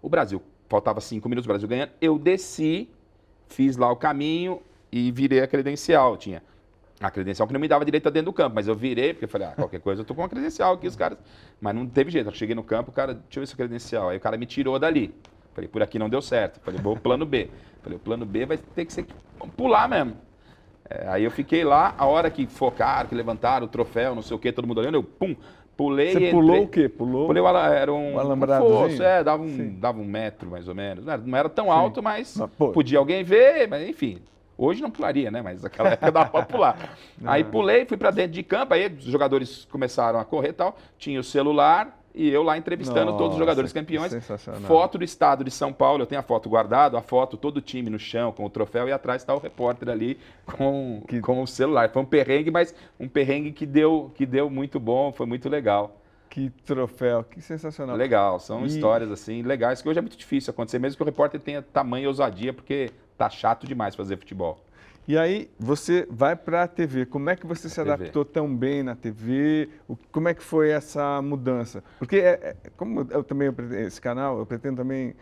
O Brasil, faltava 5 minutos, o Brasil ganhando, eu desci, fiz lá o caminho e virei a credencial, tinha a credencial que não me dava direito a dentro do campo, mas eu virei, porque eu falei, qualquer coisa eu tô com uma credencial aqui, os caras... Mas não teve jeito, eu cheguei no campo, o cara, deixa eu ver essa credencial. Aí o cara me tirou dali. Falei, por aqui não deu certo. Falei, vou plano B. Falei, o plano B vai ter que ser pular mesmo. Aí eu fiquei lá, a hora que focaram, que levantaram o troféu, não sei o quê, todo mundo olhando, eu pum, pulei Você e pulou entrei. o quê? Pulou? Pulei era um alambradozinho? fosso, dava 1 metro mais ou menos. Não era tão alto, mas pô. podia alguém ver, mas enfim... Hoje não pularia, né? Mas naquela época dava pra pular. Aí pulei, fui pra dentro de campo, aí os jogadores começaram a correr e tal. Tinha o celular e eu lá entrevistando todos os jogadores campeões. Sensacional. Foto do estado de São Paulo, eu tenho a foto guardada, a foto, todo o time no chão com o troféu e atrás está o repórter ali com o celular. Foi um perrengue, mas um perrengue que deu muito bom, foi muito legal. Que troféu, que sensacional. Legal, são histórias assim legais que hoje é muito difícil acontecer, mesmo que o repórter tenha tamanho e ousadia, porque tá chato demais fazer futebol. E aí você vai para a TV. Como é que você se adaptou tão bem na TV? Como é que foi essa mudança? Porque como eu também esse canal, eu pretendo também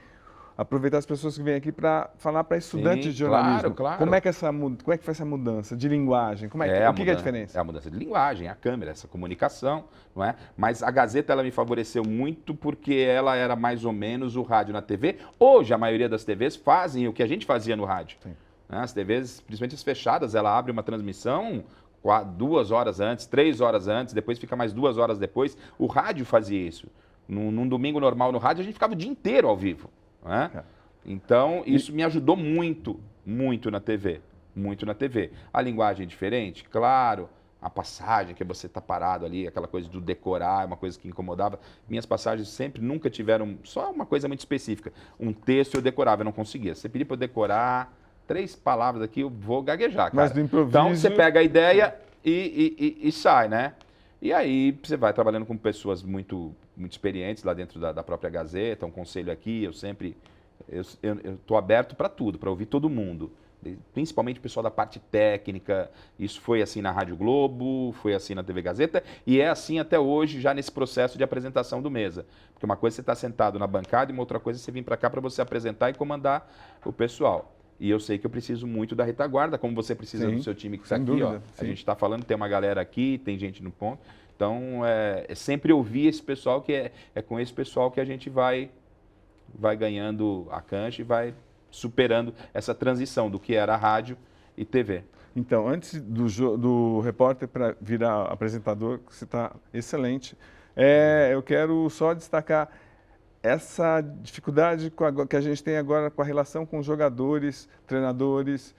aproveitar as pessoas que vêm aqui para falar para estudantes de jornalismo. Claro. Como é que foi essa mudança de linguagem? O que é a diferença? É a mudança de linguagem, a câmera, essa comunicação, não é? Mas a Gazeta ela me favoreceu muito porque ela era mais ou menos o rádio na TV. Hoje a maioria das TVs fazem o que a gente fazia no rádio. Sim. As TVs, principalmente as fechadas, ela abre uma transmissão 2 horas antes, 3 horas antes, depois fica mais 2 horas depois. O rádio fazia isso. Num domingo normal no rádio a gente ficava o dia inteiro ao vivo. Então, isso me ajudou muito, muito na TV. Muito na TV. A linguagem é diferente, claro. A passagem, que você tá parado ali, aquela coisa do decorar, é uma coisa que incomodava. Minhas passagens sempre nunca tiveram, só uma coisa muito específica. Um texto eu decorava, eu não conseguia. Você pedia para eu decorar 3 palavras aqui, eu vou gaguejar, cara. Mas do improviso... Então, você pega a ideia e sai, né? E aí você vai trabalhando com pessoas muito experientes lá dentro da própria Gazeta, um conselho aqui, eu estou aberto para tudo, para ouvir todo mundo, principalmente o pessoal da parte técnica. Isso foi assim na Rádio Globo, foi assim na TV Gazeta e é assim até hoje já nesse processo de apresentação do Mesa. Porque uma coisa é você estar sentado na bancada e uma outra coisa é você vir para cá para você apresentar e comandar o pessoal. E eu sei que eu preciso muito da retaguarda, como você precisa do seu time que está aqui. Dúvida, a gente está falando, tem uma galera aqui, tem gente no ponto. Então, é sempre ouvir esse pessoal, que é com esse pessoal que a gente vai ganhando a cancha e vai superando essa transição do que era rádio e TV. Então, antes do repórter para virar apresentador, que você está excelente, eu quero só destacar essa dificuldade que a gente tem agora com a relação com os jogadores, treinadores,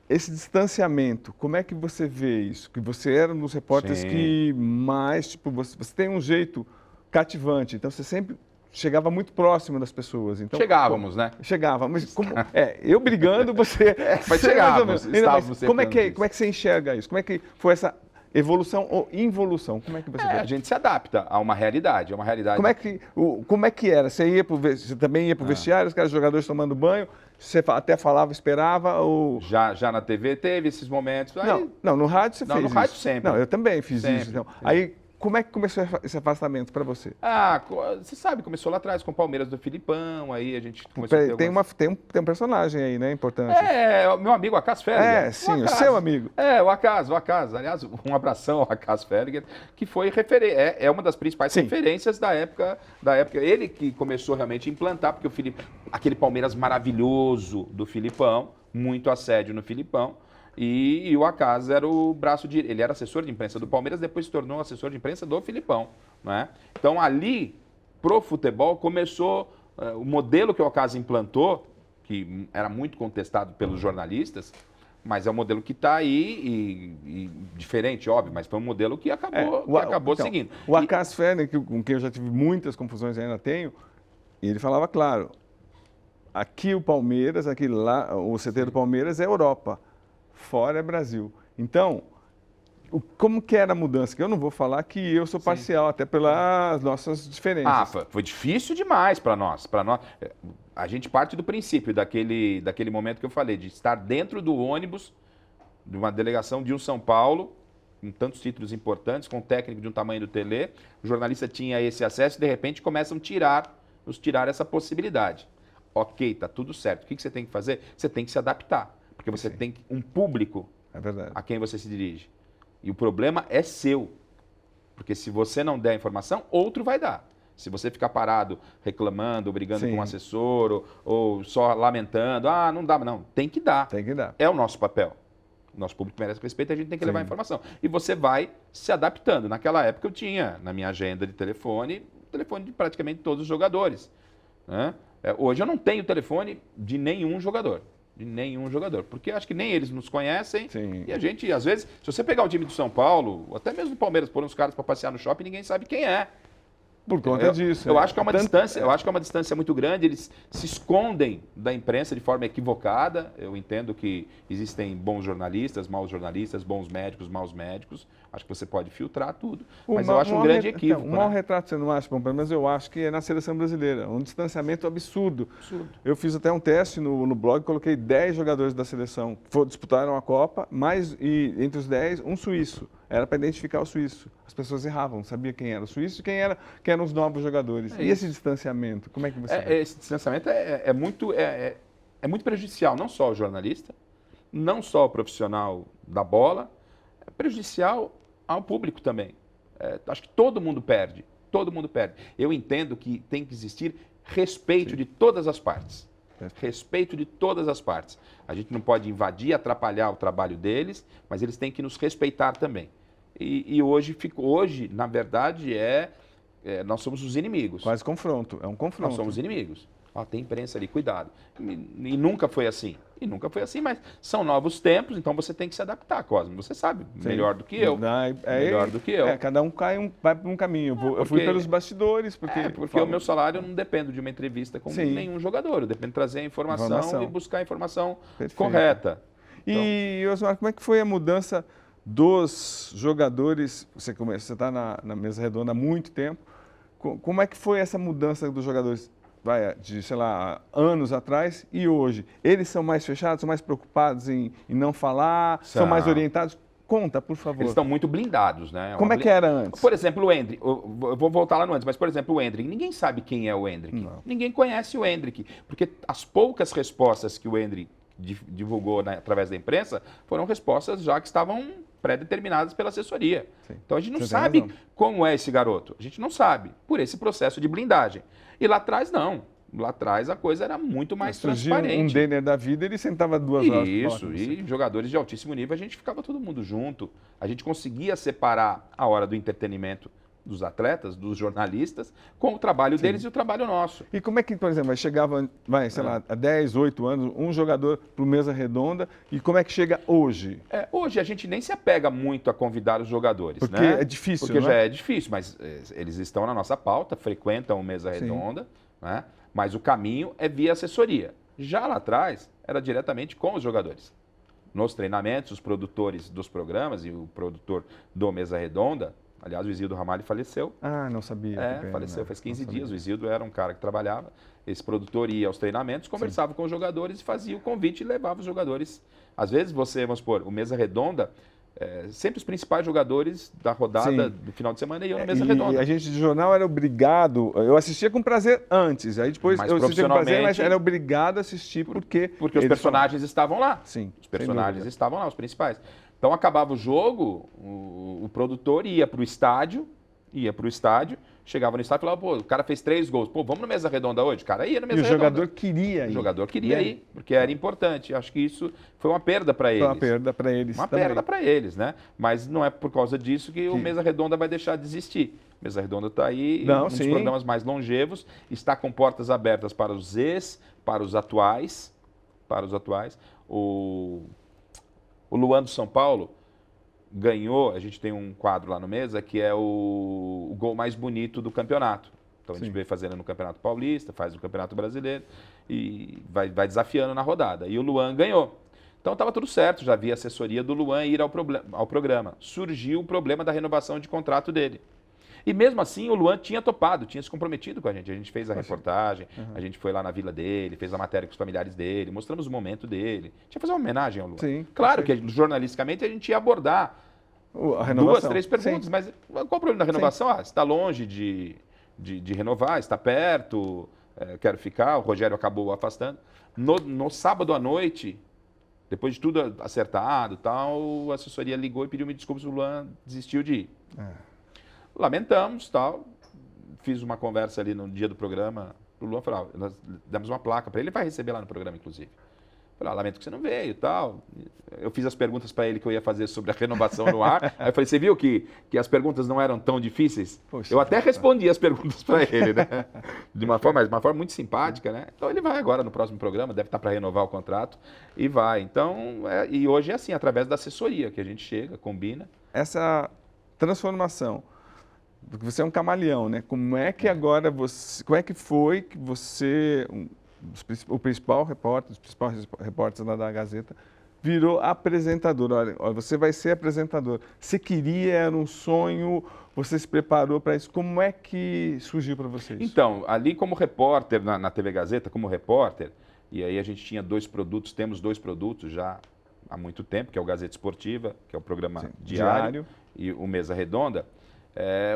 esse distanciamento. Como é que você vê isso? Que você era um dos repórteres que mais, você tem um jeito cativante, então você sempre chegava muito próximo das pessoas. Então, chegávamos, né? Chegava, mas como eu brigando, você... mas chegávamos, estávamos como é que você enxerga isso? Como é que foi essa evolução ou involução? Como é que você vê? A gente se adapta a uma realidade, Como é que era? Você também ia para o vestiário, os caras jogadores tomando banho, você até falava, esperava ou... Já na TV teve esses momentos. Aí... Não, no rádio você fez isso. No rádio sempre. Não, eu também fiz sempre, isso. Então. Aí, como é que começou esse afastamento para você? Você sabe, começou lá atrás com o Palmeiras do Filipão, aí a gente começou a ter tem um personagem aí, né, importante. O meu amigo Acas Felliger. Sim, o seu amigo. O Acas. Aliás, um abração ao Acas Felliger, que foi uma das principais referências da época. Ele que começou realmente a implantar, porque aquele Palmeiras maravilhoso do Filipão, muito assédio no Filipão, E o Acas era o braço de... Ele era assessor de imprensa do Palmeiras, depois se tornou assessor de imprensa do Filipão. Né? Então, ali, pro futebol, começou o modelo que o Acas implantou, que era muito contestado pelos jornalistas, mas é um modelo que está aí e diferente, óbvio, mas foi um modelo que acabou seguindo. O Acas Feren, com quem eu já tive muitas confusões e ainda tenho, ele falava claro, aqui o Palmeiras, aqui lá, o CT do Palmeiras é Europa, fora é Brasil. Então, como que era a mudança? Que eu não vou falar que eu sou parcial, até pelas nossas diferenças. Foi difícil demais para nós. A gente parte do princípio daquele momento que eu falei, de estar dentro do ônibus de uma delegação de um São Paulo, com tantos títulos importantes, com um técnico de um tamanho do Tele, o jornalista tinha esse acesso e de repente começam a nos tirar essa possibilidade. Ok, tá tudo certo. O que você tem que fazer? Você tem que se adaptar, porque você tem um público a quem você se dirige. E o problema é seu, porque se você não der a informação, outro vai dar. Se você ficar parado reclamando, brigando com um assessor ou só lamentando, não dá, não, tem que dar. Tem que dar. É o nosso papel. O nosso público merece respeito e a gente tem que levar a informação. E você vai se adaptando. Naquela época eu tinha na minha agenda de telefone de praticamente todos os jogadores. Né? Hoje eu não tenho telefone de nenhum jogador. Porque acho que nem eles nos conhecem. E a gente, às vezes, se você pegar o time do São Paulo, ou até mesmo o Palmeiras, pôr uns caras para passear no shopping, ninguém sabe quem é. Por conta disso. Eu acho que é uma distância muito grande, eles se escondem da imprensa de forma equivocada. Eu entendo que existem bons jornalistas, maus jornalistas, bons médicos, maus médicos. Acho que você pode filtrar tudo. Mas eu acho um grande equívoco. Um mau retrato você não acha, bom, mas eu acho que é na seleção brasileira. Um distanciamento absurdo. Eu fiz até um teste no blog, coloquei 10 jogadores da seleção que disputaram a Copa, e entre os 10, um suíço. Era para identificar o suíço. As pessoas erravam, não sabia quem era o suíço e quem eram os novos jogadores. E esse distanciamento, como é que você vê? Esse distanciamento é muito prejudicial, não só ao jornalista, não só ao profissional da bola, é prejudicial ao público também. Acho que todo mundo perde. Eu entendo que tem que existir respeito de todas as partes. Respeito de todas as partes. A gente não pode invadir, atrapalhar o trabalho deles, mas eles têm que nos respeitar também. E hoje, na verdade, nós somos os inimigos. Quase confronto, é um confronto. Nós somos inimigos. Tem imprensa ali, cuidado. E nunca foi assim. Mas são novos tempos, então você tem que se adaptar, Cosmo. Você sabe melhor do que eu. Melhor do que eu. Cada um vai por um caminho. Eu fui pelos bastidores. Porque o meu salário não depende de uma entrevista com nenhum jogador. Eu dependo de trazer a informação e buscar a informação correta. E, Osmar, como é que foi a mudança dos jogadores? Você está na mesa redonda há muito tempo. Como é que foi essa mudança dos jogadores? De, sei lá, anos atrás e hoje. Eles são mais fechados, são mais preocupados em não falar, são mais orientados? Conta, por favor. Eles estão muito blindados, né? Como é que era antes? Por exemplo, o Endrick, eu vou voltar lá no antes, mas, por exemplo, o Endrick, ninguém sabe quem é o Endrick. Não. Ninguém conhece o Endrick, porque as poucas respostas que o Endrick divulgou através da imprensa foram respostas já que estavam pré-determinadas pela assessoria. Então a gente não sabe como é esse garoto. A gente não sabe, por esse processo de blindagem. E lá atrás, não. Lá atrás a coisa era muito mais transparente. Um Denner da vida, ele sentava 2 horas. Isso, e jogadores de altíssimo nível, a gente ficava todo mundo junto. A gente conseguia separar a hora do entretenimento dos atletas, dos jornalistas, com o trabalho deles e o trabalho nosso. E como é que, por exemplo, chegava, sei lá, há 10, 8 anos, um jogador para o Mesa Redonda, e como é que chega hoje? Hoje a gente nem se apega muito a convidar os jogadores, porque né? É difícil, Porque né? já é difícil, mas eles estão na nossa pauta, frequentam o Mesa Redonda, né? Mas o caminho é via assessoria. Já lá atrás, era diretamente com os jogadores. Nos treinamentos, os produtores dos programas e o produtor do Mesa Redonda. Aliás, o Isildo Ramalho faleceu. Não sabia. Faleceu faz 15 dias. O Isildo era um cara que trabalhava. Esse produtor ia aos treinamentos, conversava com os jogadores e fazia o convite e levava os jogadores. Às vezes vamos supor, o Mesa Redonda, sempre os principais jogadores da rodada do final de semana iam na Mesa Redonda. E a gente de jornal era obrigado, eu assistia com prazer antes, aí depois eu assistia com prazer, mas era obrigado a assistir porque os personagens estavam lá. Sim. Os personagens estavam lá, os principais. Então, acabava o jogo, o produtor ia para o estádio, chegava no estádio e falava, pô, o cara fez 3 gols, pô, vamos no Mesa Redonda hoje? O cara ia no Mesa E o Redonda. jogador queria ir. O jogador queria né? ir, porque era importante. Acho que isso foi uma perda para eles. Foi uma perda para eles Uma também. perda para eles, né? Mas não é por causa disso que o Mesa Redonda vai deixar de existir. Mesa Redonda está aí, Não, um dos sim. programas mais longevos, está com portas abertas para os ex, para os atuais. O Luan do São Paulo ganhou, a gente tem um quadro lá no Mesa, que é o gol mais bonito do campeonato. Então a gente Sim. vem fazendo no Campeonato Paulista, faz no Campeonato Brasileiro e vai desafiando na rodada. E o Luan ganhou. Então estava tudo certo, já havia assessoria do Luan ir ao programa. Surgiu o problema da renovação de contrato dele. E mesmo assim o Luan tinha topado, tinha se comprometido com a gente. A gente fez a reportagem, a gente foi lá na vila dele, fez a matéria com os familiares dele, mostramos o momento dele. Tinha que fazer uma homenagem ao Luan. Sim, Claro que jornalisticamente a gente ia abordar A renovação. 2, 3 perguntas, Sim. mas qual o problema da renovação? Ah, está longe de renovar, está perto, quero ficar, o Rogério acabou afastando. No sábado à noite, depois de tudo acertado e tal, a assessoria ligou e pediu-me desculpas, o Luan desistiu de ir. Lamentamos, tal. Fiz uma conversa ali no dia do programa, o Luan falou, nós demos uma placa para ele, ele vai receber lá no programa, inclusive. Falei, lamento que você não veio e tal. Eu fiz as perguntas para ele que eu ia fazer sobre a renovação no ar. Aí eu falei, você viu que as perguntas não eram tão difíceis? Poxa, eu até respondi as perguntas para ele, né? De uma forma muito simpática, né? Então ele vai agora no próximo programa, deve estar para renovar o contrato e vai. Então, e hoje é assim, através da assessoria que a gente chega, combina. Essa transformação, porque você é um camaleão, né? Como é que agora você, como é que foi que você, o principal repórter, os principais repórteres lá da Gazeta, virou apresentador? Olha, você vai ser apresentador. Você queria, era um sonho, você se preparou para isso. Como é que surgiu para você isso? Então, ali como repórter, na TV Gazeta, como repórter, e aí a gente tinha 2 produtos, temos 2 produtos já há muito tempo, que é o Gazeta Esportiva, que é o programa diário, e o Mesa Redonda.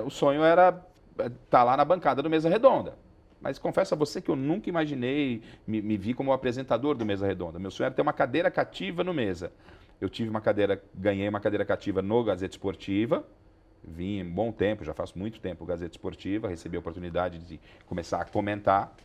O sonho era estar lá na bancada do Mesa Redonda. Mas confesso a você que eu nunca imaginei me vi como apresentador do Mesa Redonda. Meu sonho era ter uma cadeira cativa no Mesa. Eu ganhei uma cadeira cativa no Gazeta Esportiva. Vim um bom tempo, já faço muito tempo Gazeta Esportiva, recebi a oportunidade de começar a comentar.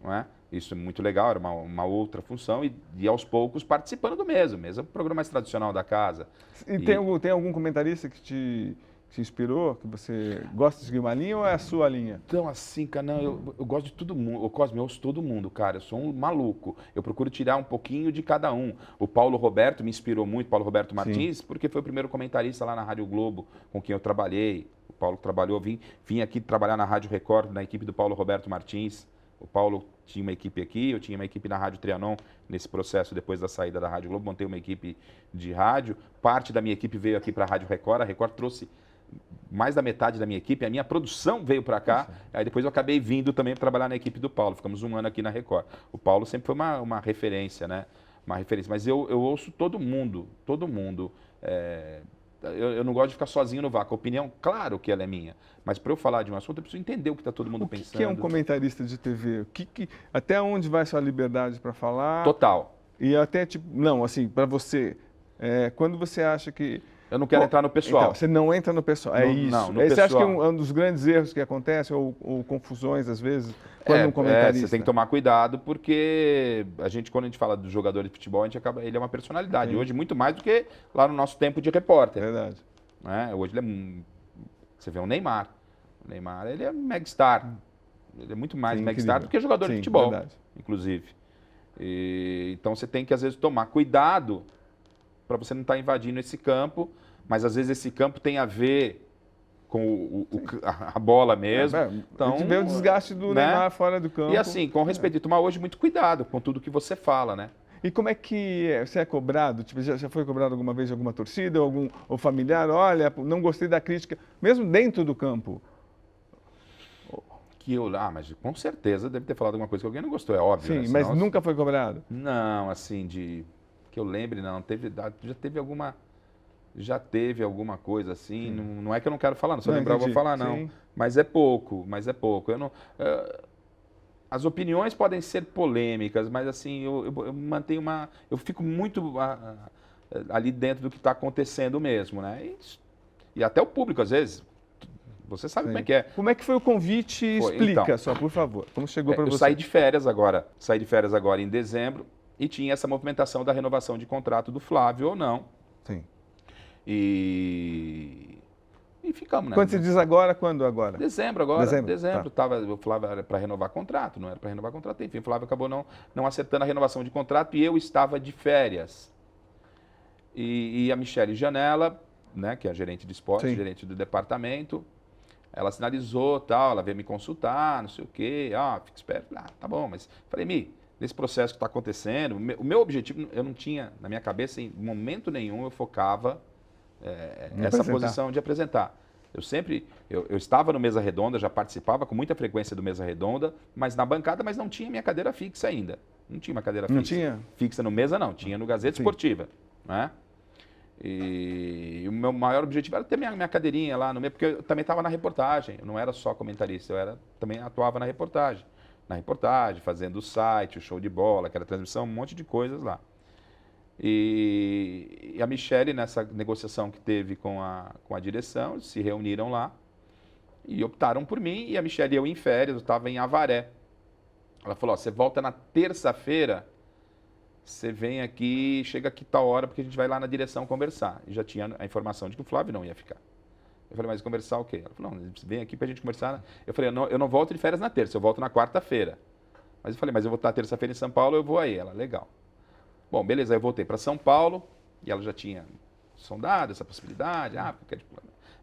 Não é? Isso é muito legal, era uma outra função, e aos poucos participando do Mesa. O Mesa é o programa mais tradicional da casa. E tem algum comentarista que te inspirou, que você gosta de seguir uma linha ou é a sua linha? Então, assim, cara, não, eu gosto de todo mundo. Cosme, eu ouço todo mundo, cara. Eu sou um maluco. Eu procuro tirar um pouquinho de cada um. O Paulo Roberto me inspirou muito, Paulo Roberto Martins, porque foi o primeiro comentarista lá na Rádio Globo com quem eu trabalhei. O Paulo trabalhou, vim aqui trabalhar na Rádio Record, na equipe do Paulo Roberto Martins. O Paulo tinha uma equipe aqui, eu tinha uma equipe na Rádio Trianon, nesse processo depois da saída da Rádio Globo, montei uma equipe de rádio. Parte da minha equipe veio aqui para a Rádio Record, a Record trouxe mais da metade da minha equipe, a minha produção veio para cá, aí depois eu acabei vindo também para trabalhar na equipe do Paulo, ficamos um ano aqui na Record. O Paulo sempre foi uma referência, né? Uma referência, mas eu ouço todo mundo. Eu não gosto de ficar sozinho no vácuo. A opinião, claro que ela é minha, mas para eu falar de um assunto, eu preciso entender o que está todo mundo pensando. O que é um comentarista de TV? Até onde vai sua liberdade para falar? Total. E até, tipo, não, assim, para você, quando você acha que... Eu não quero entrar no pessoal. Então, você não entra no pessoal, é isso. Não, no Você pessoal. acha que um dos grandes erros que acontecem, ou confusões, às vezes, quando um comentarista... Você tem que tomar cuidado, porque quando a gente fala do jogador de futebol, ele é uma personalidade. Sim. Hoje, muito mais do que lá no nosso tempo de repórter. Verdade. Né? Hoje você vê o Neymar. O Neymar, ele é megastar. Ele é muito mais megastar do que jogador de futebol, verdade. inclusive. Então você tem que, às vezes, tomar cuidado para você não estar invadindo esse campo, mas às vezes esse campo tem a ver com a bola mesmo. Então, a gente vê o desgaste do Neymar fora do campo. E assim, com respeito, tomar hoje muito cuidado com tudo que você fala, né? E como é que você é cobrado? Tipo, já foi cobrado alguma vez de alguma torcida ou familiar? Olha, não gostei da crítica, mesmo dentro do campo. Mas com certeza deve ter falado alguma coisa que alguém não gostou, é óbvio. Sim, né? mas nunca foi cobrado? Não, assim, que eu lembre, não. Já teve alguma coisa assim. Não é que eu não quero falar, não. Se eu lembrar, eu vou falar, não. Sim. Mas é pouco. Eu não. As opiniões podem ser polêmicas, mas assim, eu mantenho uma. Eu fico muito ali dentro do que está acontecendo mesmo, né? E até o público, às vezes. Você sabe Sim. como é que é. Como é que foi o convite? Foi, Explica então. só, por favor. Como chegou para Eu você? saí de férias agora em dezembro e tinha essa movimentação da renovação de contrato do Flávio ou não. Sim. E ficamos, né? Quando você diz agora, quando agora? Dezembro agora. Dezembro, tá. O Flávio era para renovar contrato, não era para renovar contrato. Enfim, o Flávio acabou não acertando a renovação de contrato e eu estava de férias. E a Michele Janela, né, que é a gerente de esporte, Sim. gerente do departamento, ela sinalizou, tal, ela veio me consultar, não sei o quê, fica esperto. Tá bom, mas falei, nesse processo que está acontecendo, o meu objetivo, eu não tinha, na minha cabeça, em momento nenhum, eu focava essa posição de apresentar. Eu estava no Mesa Redonda, já participava com muita frequência do Mesa Redonda, mas na bancada, mas não tinha minha cadeira fixa ainda. Não tinha uma cadeira fixa. Não tinha? Fixa no Mesa, não. Tinha no Gazeta Sim. Esportiva. Né? E o meu maior objetivo era ter minha cadeirinha lá no meio, porque eu também estava na reportagem. Eu não era só comentarista, também atuava na reportagem. Na reportagem, fazendo o site, o show de bola, aquela transmissão, um monte de coisas lá. E a Michele, nessa negociação que teve com a direção, se reuniram lá e optaram por mim. E a Michele, eu em férias, eu estava em Avaré. Ela falou, você volta na terça-feira, você vem aqui, chega aqui tal hora, porque a gente vai lá na direção conversar. E já tinha a informação de que o Flávio não ia ficar. Eu falei, mas conversar o quê? Ela falou, não, você vem aqui pra gente conversar. Eu falei, eu não volto de férias na terça, eu volto na quarta-feira. Mas eu falei, mas eu vou estar terça-feira em São Paulo, eu vou aí. Ela, legal. Bom, beleza, aí eu voltei para São Paulo e ela já tinha sondado essa possibilidade,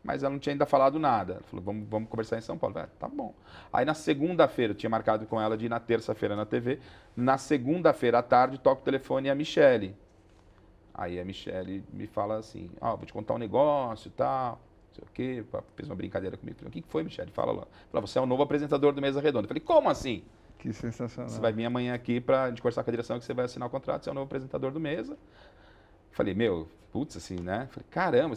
mas ela não tinha ainda falado nada. Ela falou, vamos conversar em São Paulo. Eu falei, tá bom. Aí na segunda-feira, eu tinha marcado com ela de ir na terça-feira na TV, na segunda-feira à tarde, toco o telefone e a Michele. Aí a Michele me fala assim, vou te contar um negócio e tal, não sei o quê, fez uma brincadeira comigo. Eu falei, o que foi, Michele? Fala lá. Fala, você é o novo apresentador do Mesa Redonda. Eu falei, como assim? Que sensacional. Você vai vir amanhã aqui pra gente conversar com a direção que você vai assinar o contrato, você é o novo apresentador do Mesa. Falei, putz, assim, né? Falei, caramba,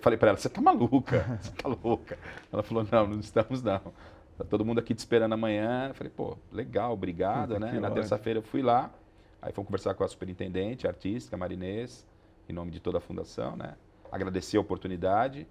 falei pra ela, você tá maluca, você tá louca. Ela falou, não estamos não. Tá todo mundo aqui te esperando amanhã. Falei, pô, legal, obrigado, né? Na terça-feira eu fui lá, aí fomos conversar com a superintendente artística, Marinês, em nome de toda a fundação, né? Agradecer a oportunidade.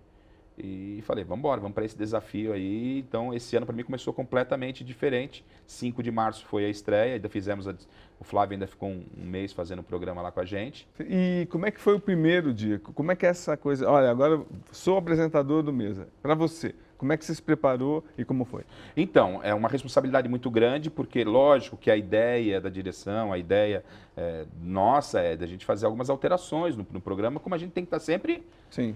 E falei, vamos embora, vamos para esse desafio aí. Então, esse ano para mim começou completamente diferente. 5 de março foi a estreia, ainda fizemos, o Flávio ainda ficou um mês fazendo o programa lá com a gente. E como é que foi o primeiro dia? Como é que é essa coisa? Olha, agora sou apresentador do Mesa. Para você, como é que você se preparou e como foi? Então, é uma responsabilidade muito grande, porque lógico que a ideia da direção, a ideia nossa é da gente fazer algumas alterações no programa, como a gente tem que estar sempre... Sim.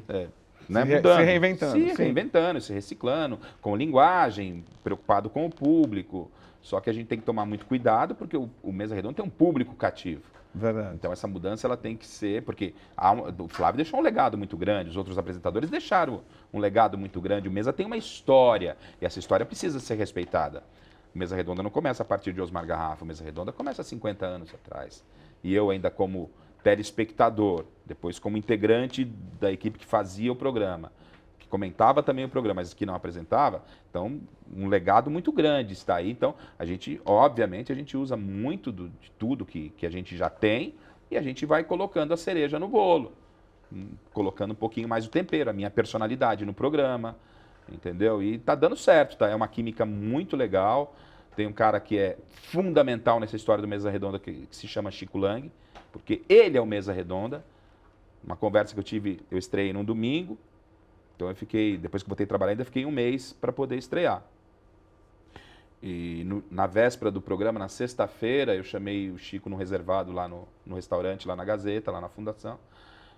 Né, se reinventando. Se reinventando, se reciclando, com linguagem, preocupado com o público. Só que a gente tem que tomar muito cuidado, porque o Mesa Redonda tem um público cativo. Verdade. Então essa mudança ela tem que ser, porque o Flávio deixou um legado muito grande, os outros apresentadores deixaram um legado muito grande. O Mesa tem uma história, e essa história precisa ser respeitada. O Mesa Redonda não começa a partir de Osmar Garrafa, o Mesa Redonda começa há 50 anos atrás. E eu ainda como telespectador, depois como integrante da equipe que fazia o programa, que comentava também o programa, mas que não apresentava, então um legado muito grande está aí. Então a gente, obviamente, a gente usa muito de tudo que a gente já tem e a gente vai colocando a cereja no bolo, colocando um pouquinho mais o tempero, a minha personalidade no programa, entendeu? E tá dando certo, tá? É uma química muito legal. Tem um cara que é fundamental nessa história do Mesa Redonda que se chama Chico Lang, porque ele é o Mesa Redonda. Uma conversa que eu estreiei num domingo, então eu fiquei, depois que eu voltei a trabalhar, ainda fiquei um mês para poder estrear. E na véspera do programa, na sexta-feira, eu chamei o Chico no reservado lá no restaurante, lá na Gazeta, lá na Fundação,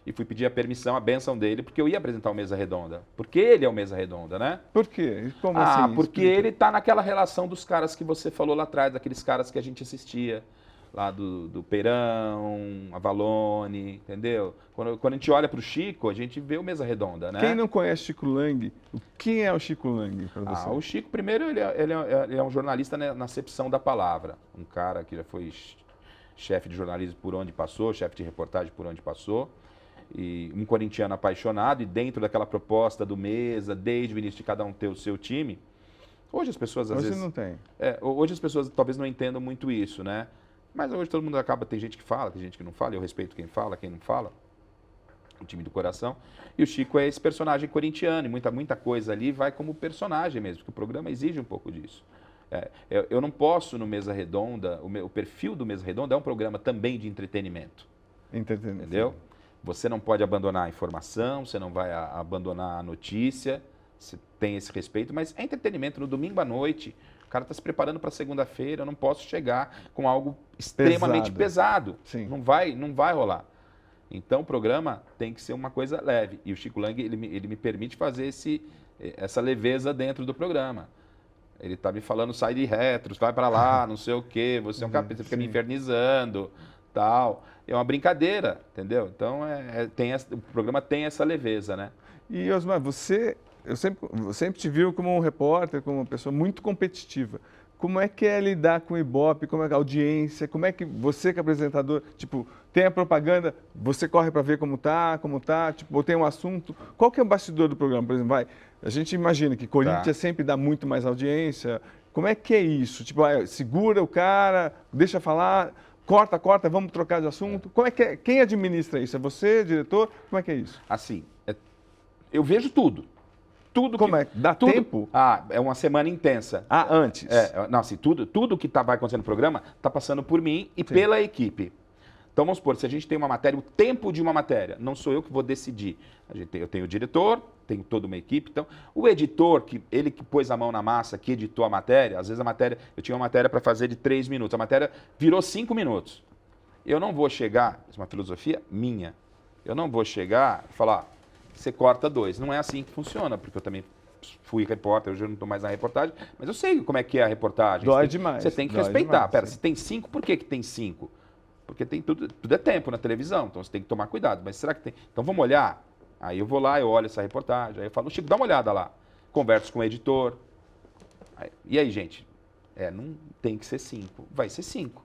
e fui pedir a permissão, a bênção dele, porque eu ia apresentar o Mesa Redonda. Porque ele é o Mesa Redonda, né? Por quê? Como assim? Porque ele tá naquela relação dos caras que você falou lá atrás, daqueles caras que a gente assistia. Lá do Peirão, Avalone, entendeu? Quando a gente olha para o Chico, a gente vê o Mesa Redonda, né? Quem não conhece Chico Lang, quem é o Chico Lang para você? O Chico, primeiro, ele é um jornalista, né, na acepção da palavra. Um cara que já foi chefe de jornalismo por onde passou, chefe de reportagem por onde passou. E um corintiano apaixonado, e dentro daquela proposta do Mesa, desde o início de cada um ter o seu time. Hoje as pessoas, às vezes... Hoje não tem. Hoje as pessoas talvez não entendam muito isso, né? Mas hoje todo mundo acaba, tem gente que fala, tem gente que não fala, eu respeito quem fala, quem não fala. o time do coração. E o Chico é esse personagem corintiano, e muita coisa ali vai como personagem mesmo, porque o programa exige um pouco disso. Eu não posso, no Mesa Redonda, o perfil do Mesa Redonda é um programa também de entretenimento. Entendeu? Você não pode abandonar a informação, você não vai abandonar a notícia, você tem esse respeito, mas é entretenimento no domingo à noite. O cara está se preparando para segunda-feira, eu não posso chegar com algo extremamente pesado. Sim. Não vai rolar. Então o programa tem que ser uma coisa leve. E o Chico Lang, ele me permite fazer essa leveza dentro do programa. Ele está me falando, sai de retros, vai para lá, não sei o quê, você é um capeta, você fica me infernizando, tal. É uma brincadeira, entendeu? Então o programa tem essa leveza, né? E, Osmar, eu sempre te vi como um repórter, como uma pessoa muito competitiva. Como é que é lidar com o Ibope, como é que a audiência, como é que você que é apresentador, tipo, tem a propaganda, você corre para ver como tá, tipo, ou tem um assunto. Qual que é o bastidor do programa, por exemplo? A gente imagina que Corinthians sempre dá muito mais audiência. Como é que é isso? Tipo, segura o cara, deixa falar, corta, vamos trocar de assunto. Como é que é? Quem administra isso? É você, diretor? Como é que é isso? Assim, eu vejo tudo. Como é? Dá tempo? É uma semana intensa. Antes? Não, assim, tudo que vai acontecendo no programa está passando por mim e pela equipe. Então, vamos supor, se a gente tem uma matéria, o tempo de uma matéria, não sou eu que vou decidir. Eu tenho o diretor, tenho toda uma equipe. Então, o editor, ele que pôs a mão na massa, que editou a matéria, às vezes eu tinha uma matéria para fazer de 3 minutos, a matéria virou 5 minutos. Eu não vou chegar, isso é uma filosofia minha, eu não vou chegar e falar, você corta 2. Não é assim que funciona, porque eu também fui repórter, hoje eu não estou mais na reportagem, mas eu sei como é que é a reportagem. Dói demais. Você tem que respeitar. Pera, se tem 5, por que tem 5? Porque tem tudo é tempo na televisão, então você tem que tomar cuidado. Mas será que tem? Então vamos olhar? Aí eu vou lá, eu olho essa reportagem, aí eu falo, Chico, dá uma olhada lá. Converso com o editor. E aí, gente? Não tem que ser 5. Vai ser 5.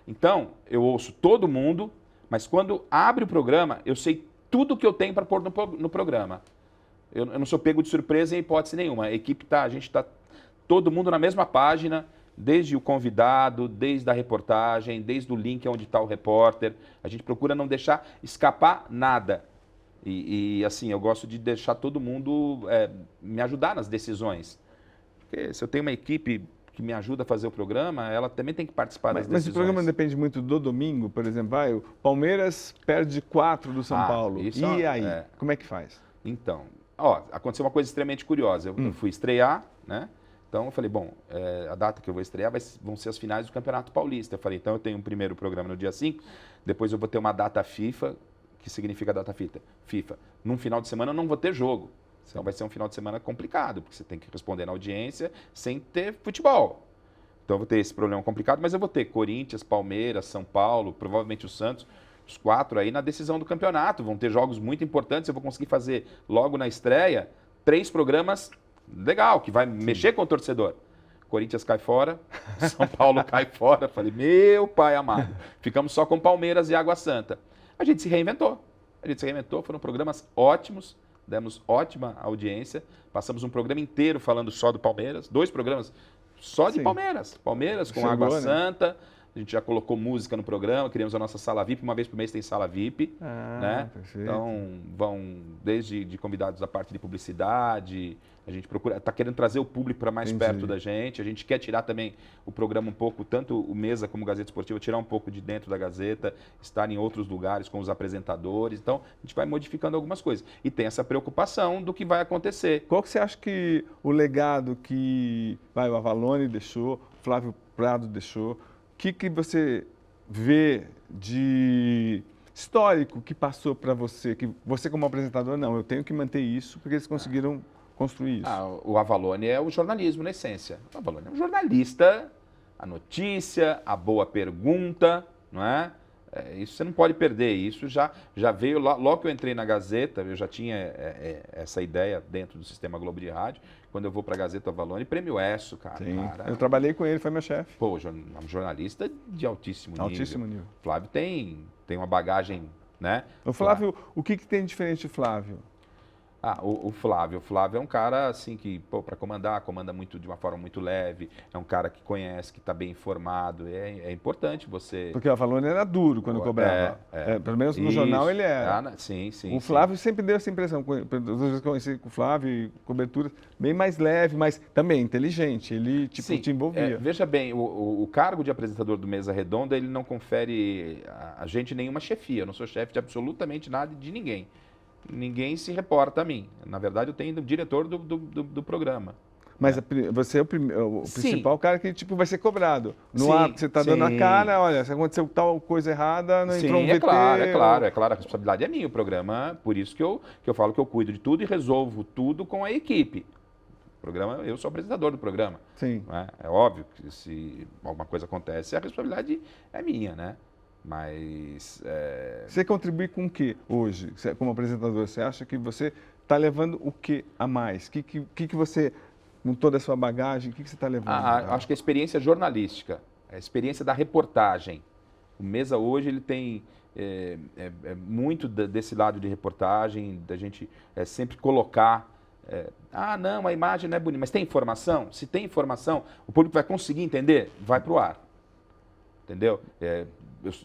Então, eu ouço todo mundo, mas quando abre o programa, eu sei tudo que eu tenho para pôr no programa. Eu não sou pego de surpresa em hipótese nenhuma. A gente está todo mundo na mesma página, desde o convidado, desde a reportagem, desde o link onde está o repórter. A gente procura não deixar escapar nada. E assim, eu gosto de deixar todo mundo me ajudar nas decisões. Porque se eu tenho uma equipe que me ajuda a fazer o programa, ela também tem que participar das decisões. Mas o programa depende muito do domingo, por exemplo. O Palmeiras perde 4 do São Paulo. E aí? Como é que faz? Então, aconteceu uma coisa extremamente curiosa. Eu fui estrear, né? Então eu falei, bom, a data que eu vou estrear vão ser as finais do Campeonato Paulista. Eu falei, então eu tenho um primeiro programa no dia 5, depois eu vou ter uma data FIFA, que significa data FIFA. Num final de semana eu não vou ter jogo. Então vai ser um final de semana complicado, porque você tem que responder na audiência sem ter futebol. Então eu vou ter esse problema complicado, mas eu vou ter Corinthians, Palmeiras, São Paulo, provavelmente o Santos, os 4 aí na decisão do campeonato. Vão ter jogos muito importantes, eu vou conseguir fazer logo na estreia 3 programas legal, que vai mexer com o torcedor. Corinthians cai fora, São Paulo cai fora. Falei, meu pai amado, ficamos só com Palmeiras e Água Santa. A gente se reinventou, foram programas ótimos, demos ótima audiência, passamos um programa inteiro falando só do Palmeiras, 2 programas só de Palmeiras com Água Santa. A gente já colocou música no programa, criamos a nossa sala VIP, uma vez por mês tem sala VIP, né? Perfeito. Então, vão desde de convidados da parte de publicidade, a gente está querendo trazer o público para mais perto da gente, a gente quer tirar também o programa um pouco, tanto o Mesa como o Gazeta Esportiva, tirar um pouco de dentro da Gazeta, estar em outros lugares com os apresentadores, então a gente vai modificando algumas coisas. E tem essa preocupação do que vai acontecer. Qual que você acha que o legado que o Avalone deixou, o Flávio Prado deixou, o que você vê de histórico que passou para você, que você como apresentador, não, eu tenho que manter isso, porque eles conseguiram construir isso? O Avalone é o jornalismo na essência. O Avalone é um jornalista, a notícia, a boa pergunta, não é? Isso você não pode perder. Isso já veio, logo que eu entrei na Gazeta, eu já tinha essa ideia dentro do Sistema Globo de Rádio. Quando eu vou para a Gazeta Avalone, prêmio ESSO, cara. Sim, eu trabalhei com ele, foi meu chefe. Pô, um jornalista de altíssimo nível. Altíssimo nível. Flávio tem uma bagagem, né? O Flávio, o que tem de diferente do Flávio? O Flávio. O Flávio é um cara assim que, para comandar, comanda muito de uma forma muito leve. É um cara que conhece, que está bem informado. É importante você. Porque o Valone era duro quando cobrava. Pelo menos no jornal ele era. Sim. O Flávio sempre deu essa impressão. Todas as vezes que eu conheci com o Flávio, cobertura bem mais leve, mas também inteligente. Ele te envolvia. Veja bem, o cargo de apresentador do Mesa Redonda, ele não confere a gente nenhuma chefia. Eu não sou chefe de absolutamente nada de ninguém. Ninguém se reporta a mim. Na verdade, eu tenho o diretor do programa. Mas você é o principal cara que vai ser cobrado. No ar que você está dando a cara, olha, se aconteceu tal coisa errada, não entrou um VT... É claro, a responsabilidade é minha, o programa, por isso que eu falo que eu cuido de tudo e resolvo tudo com a equipe. O programa, eu sou apresentador do programa. Sim. Né? É óbvio que se alguma coisa acontece, a responsabilidade é minha, né? Mas... Você contribui com o que hoje, como apresentador? Você acha que você está levando o que a mais? O que você, com toda a sua bagagem, o que você está levando? Acho que a experiência jornalística, a experiência da reportagem. O Mesa hoje ele tem muito desse lado de reportagem, da gente sempre colocar... não, a imagem não é bonita, mas tem informação? Se tem informação, o público vai conseguir entender? Vai para o ar. Entendeu?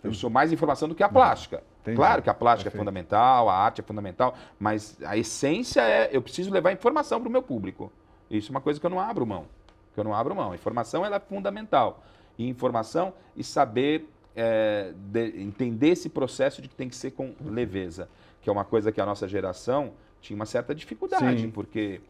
Eu sou mais informação do que a plástica. Entendi. Claro que a plástica é fundamental, a arte é fundamental, mas a essência eu preciso levar informação para o meu público. Isso é uma coisa que eu não abro mão. A informação ela é fundamental. E informação e saber entender esse processo de que tem que ser com leveza, que é uma coisa que a nossa geração tinha uma certa dificuldade, porque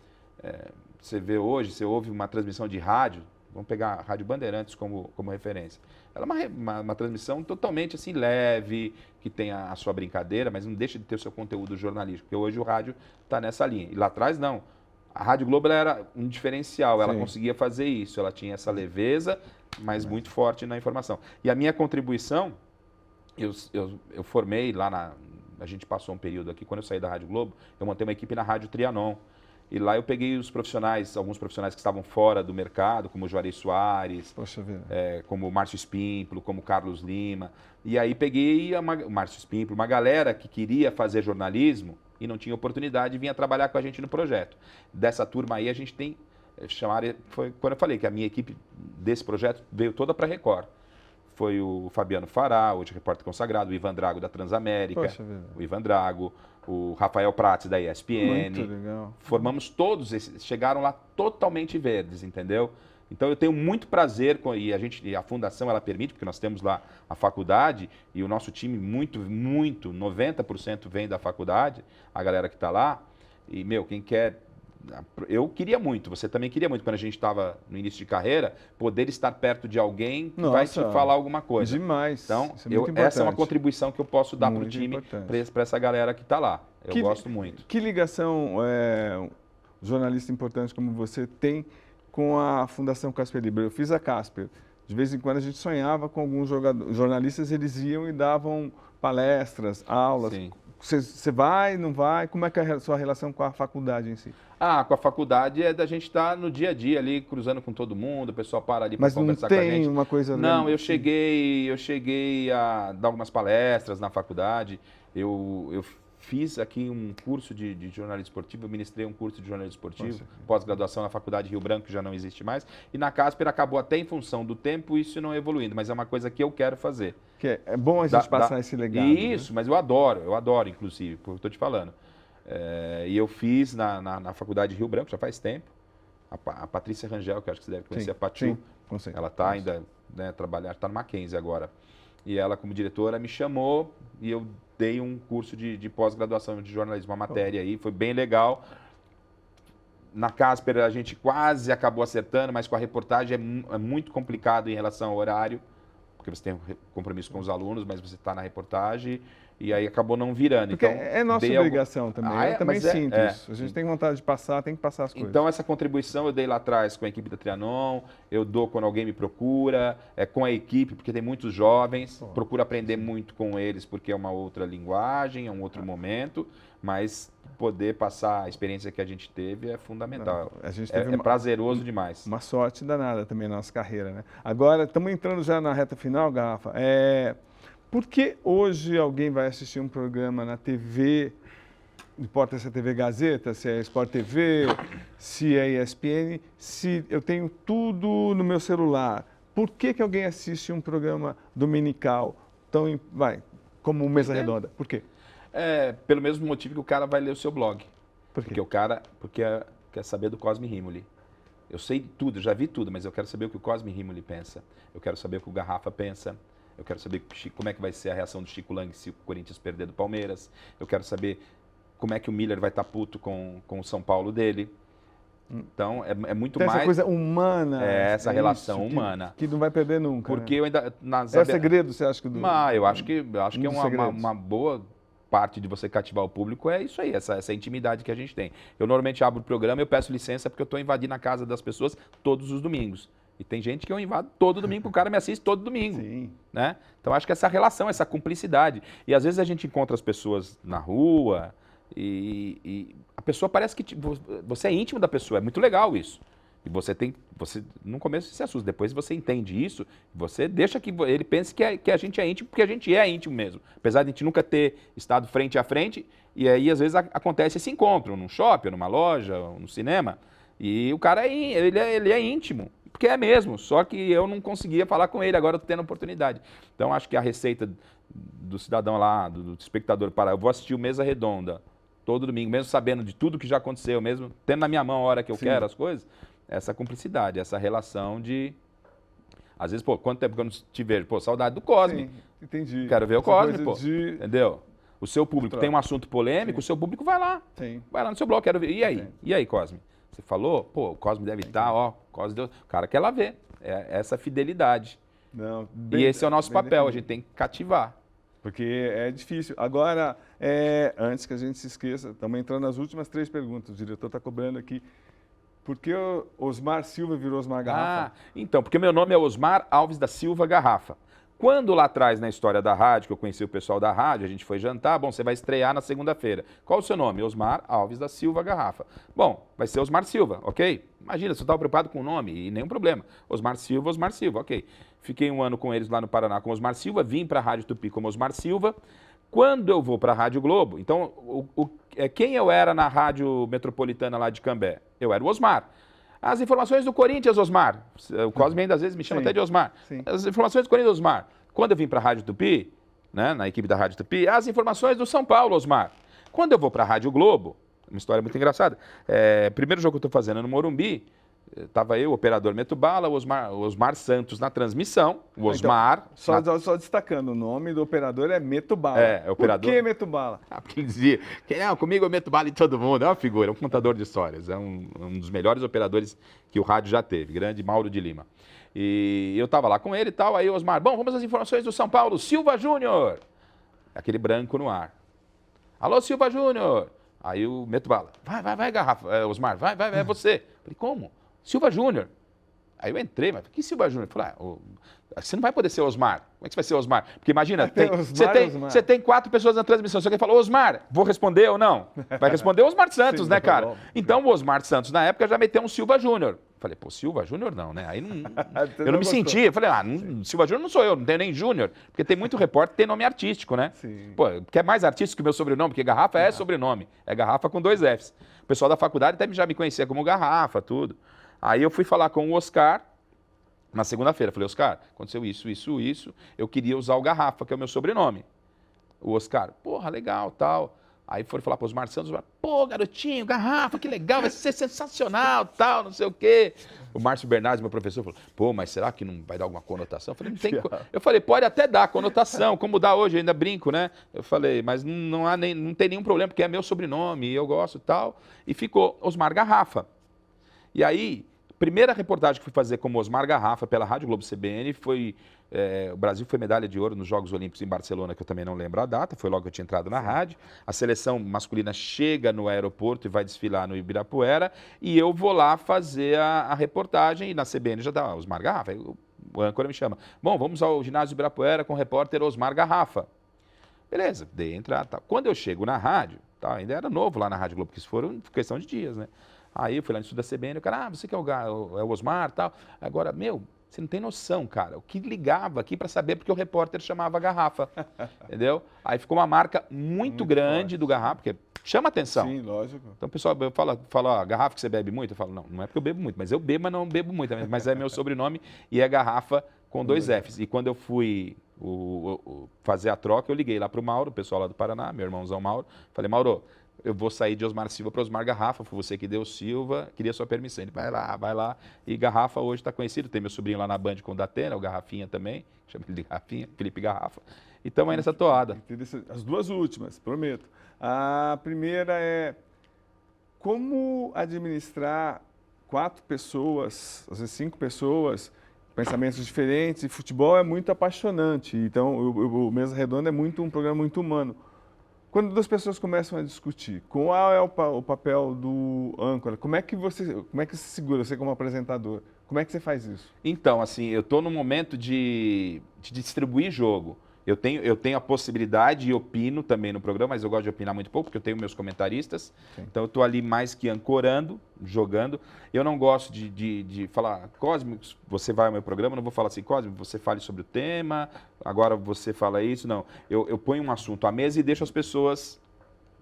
você vê hoje, você ouve uma transmissão de rádio, vamos pegar a Rádio Bandeirantes como referência. Ela é uma transmissão totalmente assim leve, que tem a sua brincadeira, mas não deixa de ter o seu conteúdo jornalístico, porque hoje o rádio está nessa linha. E lá atrás, não. A Rádio Globo ela era um diferencial, ela conseguia fazer isso, ela tinha essa leveza, mas muito forte na informação. E a minha contribuição, eu formei lá a gente passou um período aqui, quando eu saí da Rádio Globo, eu montei uma equipe na Rádio Trianon. E lá eu peguei alguns profissionais que estavam fora do mercado, como o Juarez Soares, como o Márcio Espímpolo, como o Carlos Lima. E aí peguei o Márcio Espímpolo, uma galera que queria fazer jornalismo e não tinha oportunidade e vinha trabalhar com a gente no projeto. Dessa turma aí a gente tem, foi quando eu falei que a minha equipe desse projeto veio toda para a Record. Foi o Fabiano Fará, hoje repórter consagrado, o Ivan Drago da Transamérica, o Ivan Drago, o Rafael Prats da ESPN. Muito legal. Formamos todos esses, chegaram lá totalmente verdes, entendeu? Então eu tenho muito prazer e a fundação ela permite, porque nós temos lá a faculdade e o nosso time muito, 90% vem da faculdade, a galera que está lá. E, quem quer... Eu queria muito, você também queria muito, quando a gente estava no início de carreira, poder estar perto de alguém que vai te falar alguma coisa. Demais. Então, essa é uma contribuição que eu posso dar para o time, para essa galera que está lá. Eu gosto muito. Que ligação jornalista importante como você tem com a Fundação Casper Libero? Eu fiz a Casper. De vez em quando a gente sonhava com alguns jornalistas, eles iam e davam palestras, aulas. Sim. Você vai, não vai? Como é que é a sua relação com a faculdade em si? Com a faculdade é da gente estar no dia a dia ali, cruzando com todo mundo, o pessoal para ali para conversar com a gente. Mas não tem uma coisa... Não, eu cheguei a dar algumas palestras na faculdade, eu fiz aqui um curso de jornalismo esportivo, eu ministrei um curso de jornalismo esportivo, pós-graduação na Faculdade Rio Branco, que já não existe mais, e na Casper acabou até em função do tempo isso não evoluindo, mas é uma coisa que eu quero fazer. Que é bom a gente passar esse legado. Isso, né? Mas eu adoro, inclusive, porque eu estou te falando. E eu fiz na Faculdade Rio Branco, já faz tempo, a Patrícia Rangel, que eu acho que você deve conhecer, a Patu, ela está ainda, está no Mackenzie agora. E ela, como diretora, me chamou e eu dei um curso de pós-graduação de jornalismo, uma matéria aí, foi bem legal. Na Casper a gente quase acabou acertando, mas com a reportagem é muito complicado em relação ao horário, porque você tem um compromisso com os alunos, mas você está na reportagem e aí acabou não virando. Porque então, é nossa obrigação também, eu também sinto isso. A gente tem vontade de passar, tem que passar as coisas. Então essa contribuição eu dei lá atrás com a equipe da Trianon, eu dou quando alguém me procura, com a equipe, porque tem muitos jovens, procuro aprender muito com eles, porque é uma outra linguagem, é um outro momento, mas poder passar a experiência que a gente teve é fundamental. A gente teve prazeroso demais. Uma sorte danada também na nossa carreira, né? Agora, estamos entrando já na reta final, Garrafa. Por que hoje alguém vai assistir um programa na TV importa se é TV Gazeta, se é Sport TV, se é ESPN, se eu tenho tudo no meu celular, por que que alguém assiste um programa dominical como Mesa Redonda? Por quê? Pelo mesmo motivo que o cara vai ler o seu blog. Por quê? Porque o cara quer saber do Cosme Rimoli. Eu sei tudo, já vi tudo, mas eu quero saber o que o Cosme Rimoli pensa. Eu quero saber o que o Garrafa pensa. Eu quero saber como é que vai ser a reação do Chico Lang se o Corinthians perder do Palmeiras. Eu quero saber como é que o Miller vai estar puto com o São Paulo dele. Então, é muito Tem mais... essa coisa humana. essa relação humana. Que não vai perder nunca. Porque né? eu ainda... É segredo, você acha? Eu acho que é uma boa parte de você cativar o público, é isso aí, essa intimidade que a gente tem. Eu normalmente abro o programa, eu peço licença porque eu estou invadindo a casa das pessoas todos os domingos. E tem gente que eu invado todo domingo, porque o cara me assiste todo domingo. Sim. Né? Então, acho que essa relação, essa cumplicidade. E às vezes a gente encontra as pessoas na rua e a pessoa parece que você é íntimo da pessoa. É muito legal isso. E você no começo você se assusta, depois você entende isso, você deixa que ele pense que a gente é íntimo, porque a gente é íntimo mesmo. Apesar de a gente nunca ter estado frente a frente, e aí às vezes acontece esse encontro, num shopping, numa loja, no cinema, e o cara ele é íntimo. Porque é mesmo, só que eu não conseguia falar com ele, agora eu estou tendo a oportunidade. Então, acho que a receita do cidadão lá, do espectador, eu vou assistir o Mesa Redonda todo domingo, mesmo sabendo de tudo que já aconteceu, mesmo tendo na minha mão a hora que eu quero as coisas, essa cumplicidade, essa relação de... Às vezes, quanto tempo que eu não te vejo? Saudade do Cosme. Sim, entendi. Quero ver o Cosme, entendeu? O seu público tem um assunto polêmico, o seu público vai lá. Sim. Vai lá no seu blog, quero ver. E aí? Sim. E aí, Cosme? Você falou, o Cosme deve estar, Cosme deu... O cara quer lá ver. É essa fidelidade. Não, e esse é o nosso papel, a gente tem que cativar. Porque é difícil. Agora, antes que a gente se esqueça, estamos entrando nas últimas 3 perguntas. O diretor está cobrando aqui. Por que Osmar Silva virou Osmar Garrafa? Então, porque meu nome é Osmar Alves da Silva Garrafa. Quando lá atrás, na história da rádio, que eu conheci o pessoal da rádio, a gente foi jantar, você vai estrear na segunda-feira. Qual o seu nome? Osmar Alves da Silva Garrafa. Bom, vai ser Osmar Silva, ok? Imagina, você estava preocupado com o nome e nenhum problema. Osmar Silva, ok. Fiquei um ano com eles lá no Paraná com Osmar Silva, vim para a Rádio Tupi como Osmar Silva. Quando eu vou para a Rádio Globo, então, quem eu era na Rádio Metropolitana lá de Cambé? Eu era o Osmar. As informações do Corinthians, Osmar. O Cosme ainda às vezes me chama até de Osmar. Sim. As informações do Corinthians, Osmar. Quando eu vim para a Rádio Tupi, né, na equipe da Rádio Tupi, as informações do São Paulo, Osmar. Quando eu vou para a Rádio Globo, uma história muito engraçada, primeiro jogo que eu estou fazendo no Morumbi, estava eu, o operador Meto Bala, o Osmar Santos na transmissão, o Osmar... Então, só destacando, o nome do operador é Meto Bala. É operador... Por que Meto Bala? Porque ele dizia, comigo eu meto bala em todo mundo, é uma figura, é um contador de histórias, é um dos melhores operadores que o rádio já teve, grande Mauro de Lima. E eu estava lá com ele e tal, aí o Osmar, vamos às informações do São Paulo, Silva Júnior, aquele branco no ar. Alô, Silva Júnior. Aí o Meto Bala, vai, Garrafa, Osmar, vai, é você. Falei, como? Silva Júnior. Aí eu entrei, mas que Silva Júnior? Falei, você não vai poder ser Osmar. Como é que você vai ser Osmar? Porque imagina, você tem 4 pessoas na transmissão. Se alguém falou, Osmar, vou responder ou não? Vai responder o Osmar Santos, né, cara? Bom. Então o Osmar Santos, na época, já meteu um Silva Júnior. Falei, Silva Júnior não, né? Aí eu não me sentia. Falei, Silva Júnior não sou eu, não tenho nem Júnior. Porque tem muito repórter que tem nome artístico, né? Sim. Que é mais artístico que o meu sobrenome, porque Garrafa é sobrenome. É Garrafa com 2 Fs. O pessoal da faculdade até já me conhecia como Garrafa, tudo. Aí eu fui falar com o Oscar na segunda-feira. Falei, Oscar, aconteceu isso. Eu queria usar o Garrafa, que é o meu sobrenome. O Oscar, legal, tal. Aí foram falar para os Osmar Santos, garotinho, Garrafa, que legal, vai ser sensacional, tal, não sei o quê. O Márcio Bernardes, meu professor, falou, mas será que não vai dar alguma conotação? Eu falei, não tem. Eu falei, pode até dar conotação, como dá hoje, eu ainda brinco, né? Eu falei, mas não tem nenhum problema, porque é meu sobrenome, eu gosto e tal. E ficou Osmar Garrafa. E aí, primeira reportagem que fui fazer como Osmar Garrafa pela Rádio Globo CBN foi... o Brasil foi medalha de ouro nos Jogos Olímpicos em Barcelona, que eu também não lembro a data, foi logo que eu tinha entrado na rádio. A seleção masculina chega no aeroporto e vai desfilar no Ibirapuera, e eu vou lá fazer a reportagem, e na CBN já dá Osmar Garrafa. O âncora me chama, vamos ao ginásio Ibirapuera com o repórter Osmar Garrafa. Beleza, dei entrada. Tá. Quando eu chego na rádio, tá, ainda era novo lá na Rádio Globo, porque isso foram questão de dias, né? Aí eu fui lá no estúdio da CBN, o cara, você que é o Osmar e tal. Agora, você não tem noção, cara. O que ligava aqui para saber porque o repórter chamava Garrafa, entendeu? Aí ficou uma marca muito grande forte do Garrafa, porque chama atenção. Sim, lógico. Então o pessoal fala, garrafa que você bebe muito? Eu falo, não é porque eu bebo muito, mas eu bebo, mas não bebo muito. Mas é meu sobrenome e é garrafa com 2 Fs. E quando eu fui fazer a troca, eu liguei lá para o Mauro, o pessoal lá do Paraná, meu irmãozão Mauro. Falei, Mauro, eu vou sair de Osmar Silva para Osmar Garrafa, foi você que deu Silva, queria sua permissão. Ele, vai lá. E Garrafa hoje está conhecido, tem meu sobrinho lá na Band com o Datena, o Garrafinha também, chama ele de Garrafinha, Felipe Garrafa. E estamos aí nessa toada. As 2 últimas, prometo. A primeira é como administrar 4 pessoas, às vezes 5 pessoas, pensamentos diferentes, e futebol é muito apaixonante. Então, o Mesa Redonda é um programa muito humano. Quando 2 pessoas começam a discutir, qual é o papel do âncora? Como é que você se segura, você como apresentador? Como é que você faz isso? Então, assim, eu estou no momento de distribuir jogo. Eu tenho a possibilidade e opino também no programa, mas eu gosto de opinar muito pouco, porque eu tenho meus comentaristas. Sim. Então eu estou ali mais que ancorando, jogando. Eu não gosto de falar, Cosme, você vai ao meu programa, eu não vou falar assim, Cosme, você fale sobre o tema, agora você fala isso. Não, eu ponho um assunto à mesa e deixo as pessoas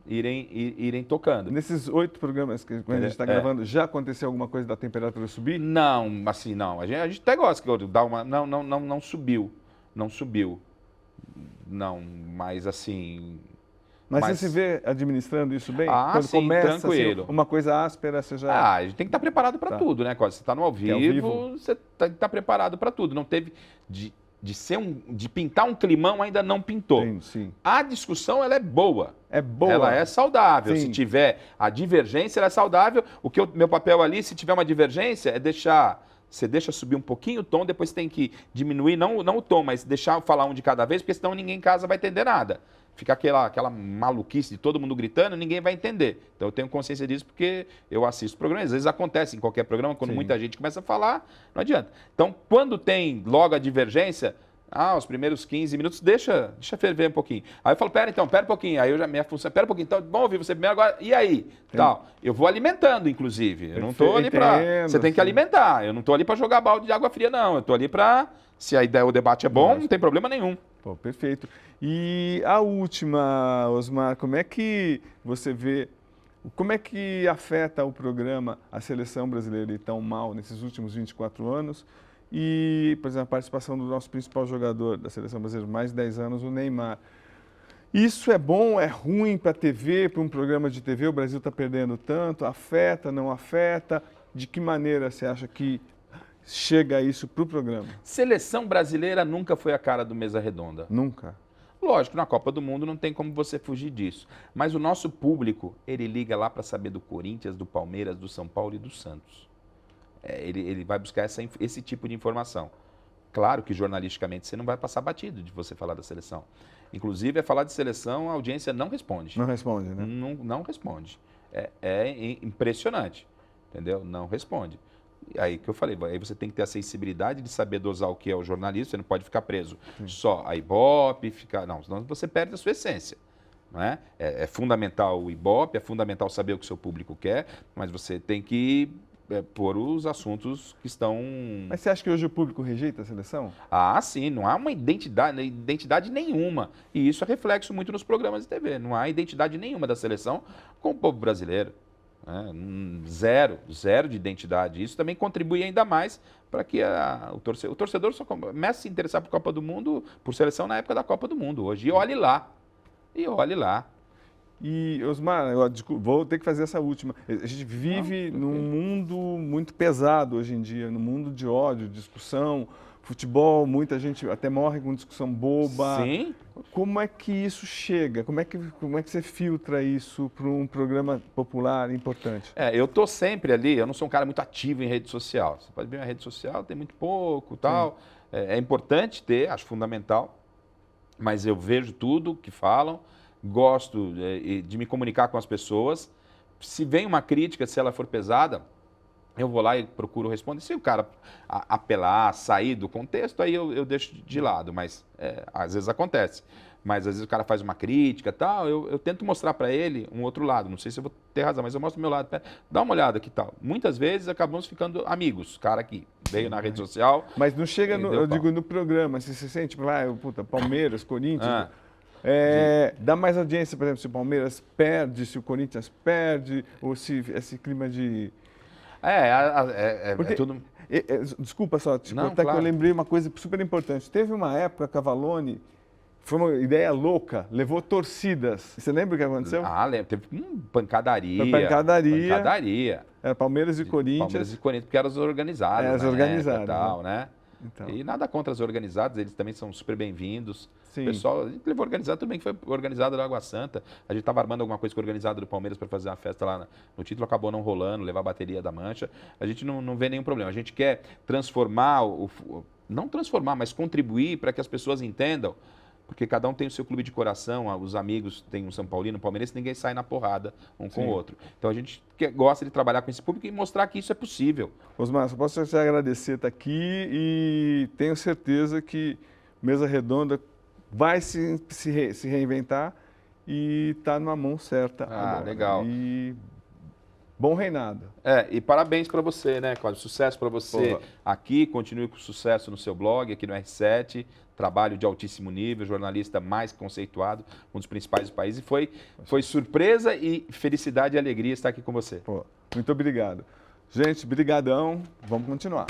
irem tocando. Nesses 8 programas que a gente está gravando, já aconteceu alguma coisa da temperatura subir? Não, assim, não. A gente até gosta de dar uma... Não subiu. Não subiu. Não, mas assim... Mas você se vê administrando isso bem? Quando sim, começa tranquilo. Assim, uma coisa áspera, você já... a gente tem que estar preparado para tudo, né? Quando você está no ao vivo, você tem que estar preparado para tudo. Não teve... De pintar um climão, ainda não pintou. Sim. A discussão, ela é boa. É boa. Ela é saudável. Sim. Se tiver a divergência, ela é saudável. Meu papel ali, se tiver uma divergência, é deixar... Você deixa subir um pouquinho o tom, depois você tem que diminuir, não o tom, mas deixar falar um de cada vez, porque senão ninguém em casa vai entender nada. Fica aquela maluquice de todo mundo gritando, ninguém vai entender. Então eu tenho consciência disso porque eu assisto programas. Às vezes acontece em qualquer programa, quando muita gente começa a falar, não adianta. Então, quando tem logo a divergência, os primeiros 15 minutos, deixa ferver um pouquinho. Aí eu falo, pera um pouquinho. Aí minha função, pera um pouquinho, então, vamos ouvir você primeiro agora, e aí? Tal. Eu vou alimentando, inclusive. Eu não estou ali para... Você tem que alimentar. Eu não estou ali para jogar balde de água fria, não. Eu estou ali para... Se a ideia, o debate é bom, não tem problema nenhum. Pô, perfeito. E a última, Osmar, como é que você vê... Como é que afeta o programa a seleção brasileira ir tão mal nesses últimos 24 anos? E, por exemplo, a participação do nosso principal jogador da seleção brasileira, mais de 10 anos, o Neymar. Isso é bom, é ruim para a TV, para um programa de TV? O Brasil está perdendo tanto? Afeta, não afeta? De que maneira você acha que chega isso para o programa? Seleção brasileira nunca foi a cara do Mesa Redonda. Nunca. Lógico, na Copa do Mundo não tem como você fugir disso. Mas o nosso público, ele liga lá para saber do Corinthians, do Palmeiras, do São Paulo e do Santos. Ele vai buscar esse tipo de informação. Claro que jornalisticamente você não vai passar batido de você falar da seleção. Inclusive, falar de seleção, a audiência não responde. Não responde, né? Não responde. É impressionante, entendeu? Não responde. Aí que eu falei, aí você tem que ter a sensibilidade de saber dosar o que é o jornalismo, você não pode ficar preso só a Ibope, não, senão você perde a sua essência. Não é? É fundamental o Ibope, é fundamental saber o que o seu público quer, mas você tem que pôr os assuntos que estão... Mas você acha que hoje o público rejeita a seleção? Sim, não há uma identidade nenhuma. E isso é reflexo muito nos programas de TV. Não há identidade nenhuma da seleção com o povo brasileiro. Zero de identidade. Isso também contribui ainda mais para que o torcedor só comece a se interessar por Copa do Mundo, por seleção na época da Copa do Mundo hoje. E olhe lá. E, Osmar, vou ter que fazer essa última. A gente vive num mundo muito pesado hoje em dia, num mundo de ódio, discussão, futebol, muita gente até morre com discussão boba. Sim. Como é que isso chega? Como é que você filtra isso para um programa popular importante? Eu estou sempre ali, eu não sou um cara muito ativo em rede social. Você pode ver, a rede social tem muito pouco e tal. É importante ter, acho fundamental, mas eu vejo tudo que falam. Gosto de me comunicar com as pessoas. Se vem uma crítica, se ela for pesada, eu vou lá e procuro responder. Se o cara apelar, sair do contexto, aí eu deixo de lado, mas às vezes acontece. Mas às vezes o cara faz uma crítica e tal, eu tento mostrar para ele um outro lado. Não sei se eu vou ter razão, mas eu mostro o meu lado. Dá uma olhada aqui e tal. Muitas vezes acabamos ficando amigos. O cara que veio na rede social... Mas não chega, eu digo, no programa. Se você sente, Palmeiras, Corinthians... Dá mais audiência, por exemplo, se o Palmeiras perde, se o Corinthians perde, ou se esse clima de... Porque, tudo... Desculpa só, Não, até claro. que eu lembrei uma coisa super importante. Teve uma época que a Valone, foi uma ideia louca, levou torcidas. Você lembra o que aconteceu? Lembro. Teve pancadaria. Foi pancadaria. Pancadaria. Era Palmeiras e Corinthians. Palmeiras e Corinthians, porque eram as organizadas. As organizadas. E tal, né? Então. E nada contra as organizadas, eles também são super bem-vindos. Sim. O pessoal, a gente levou organizado, tudo bem que foi organizado da Água Santa. A gente estava armando alguma coisa com a organizada do Palmeiras para fazer uma festa lá no título, acabou não rolando, levar a bateria da Mancha. A gente não vê nenhum problema. A gente quer transformar, não transformar, mas contribuir para que as pessoas entendam. Porque cada um tem o seu clube de coração, os amigos têm um São Paulino, um palmeirense, ninguém sai na porrada um com o outro. Então a gente gosta de trabalhar com esse público e mostrar que isso é possível. Osmar, só posso te agradecer estar aqui e tenho certeza que Mesa Redonda vai se reinventar e está numa mão certa agora. Legal. E bom reinado. E parabéns para você, né, Cláudio? Sucesso para você aqui, continue com sucesso no seu blog, aqui no R7, trabalho de altíssimo nível, jornalista mais conceituado, um dos principais do país, e foi surpresa e felicidade e alegria estar aqui com você. Muito obrigado. Gente, brigadão, vamos continuar.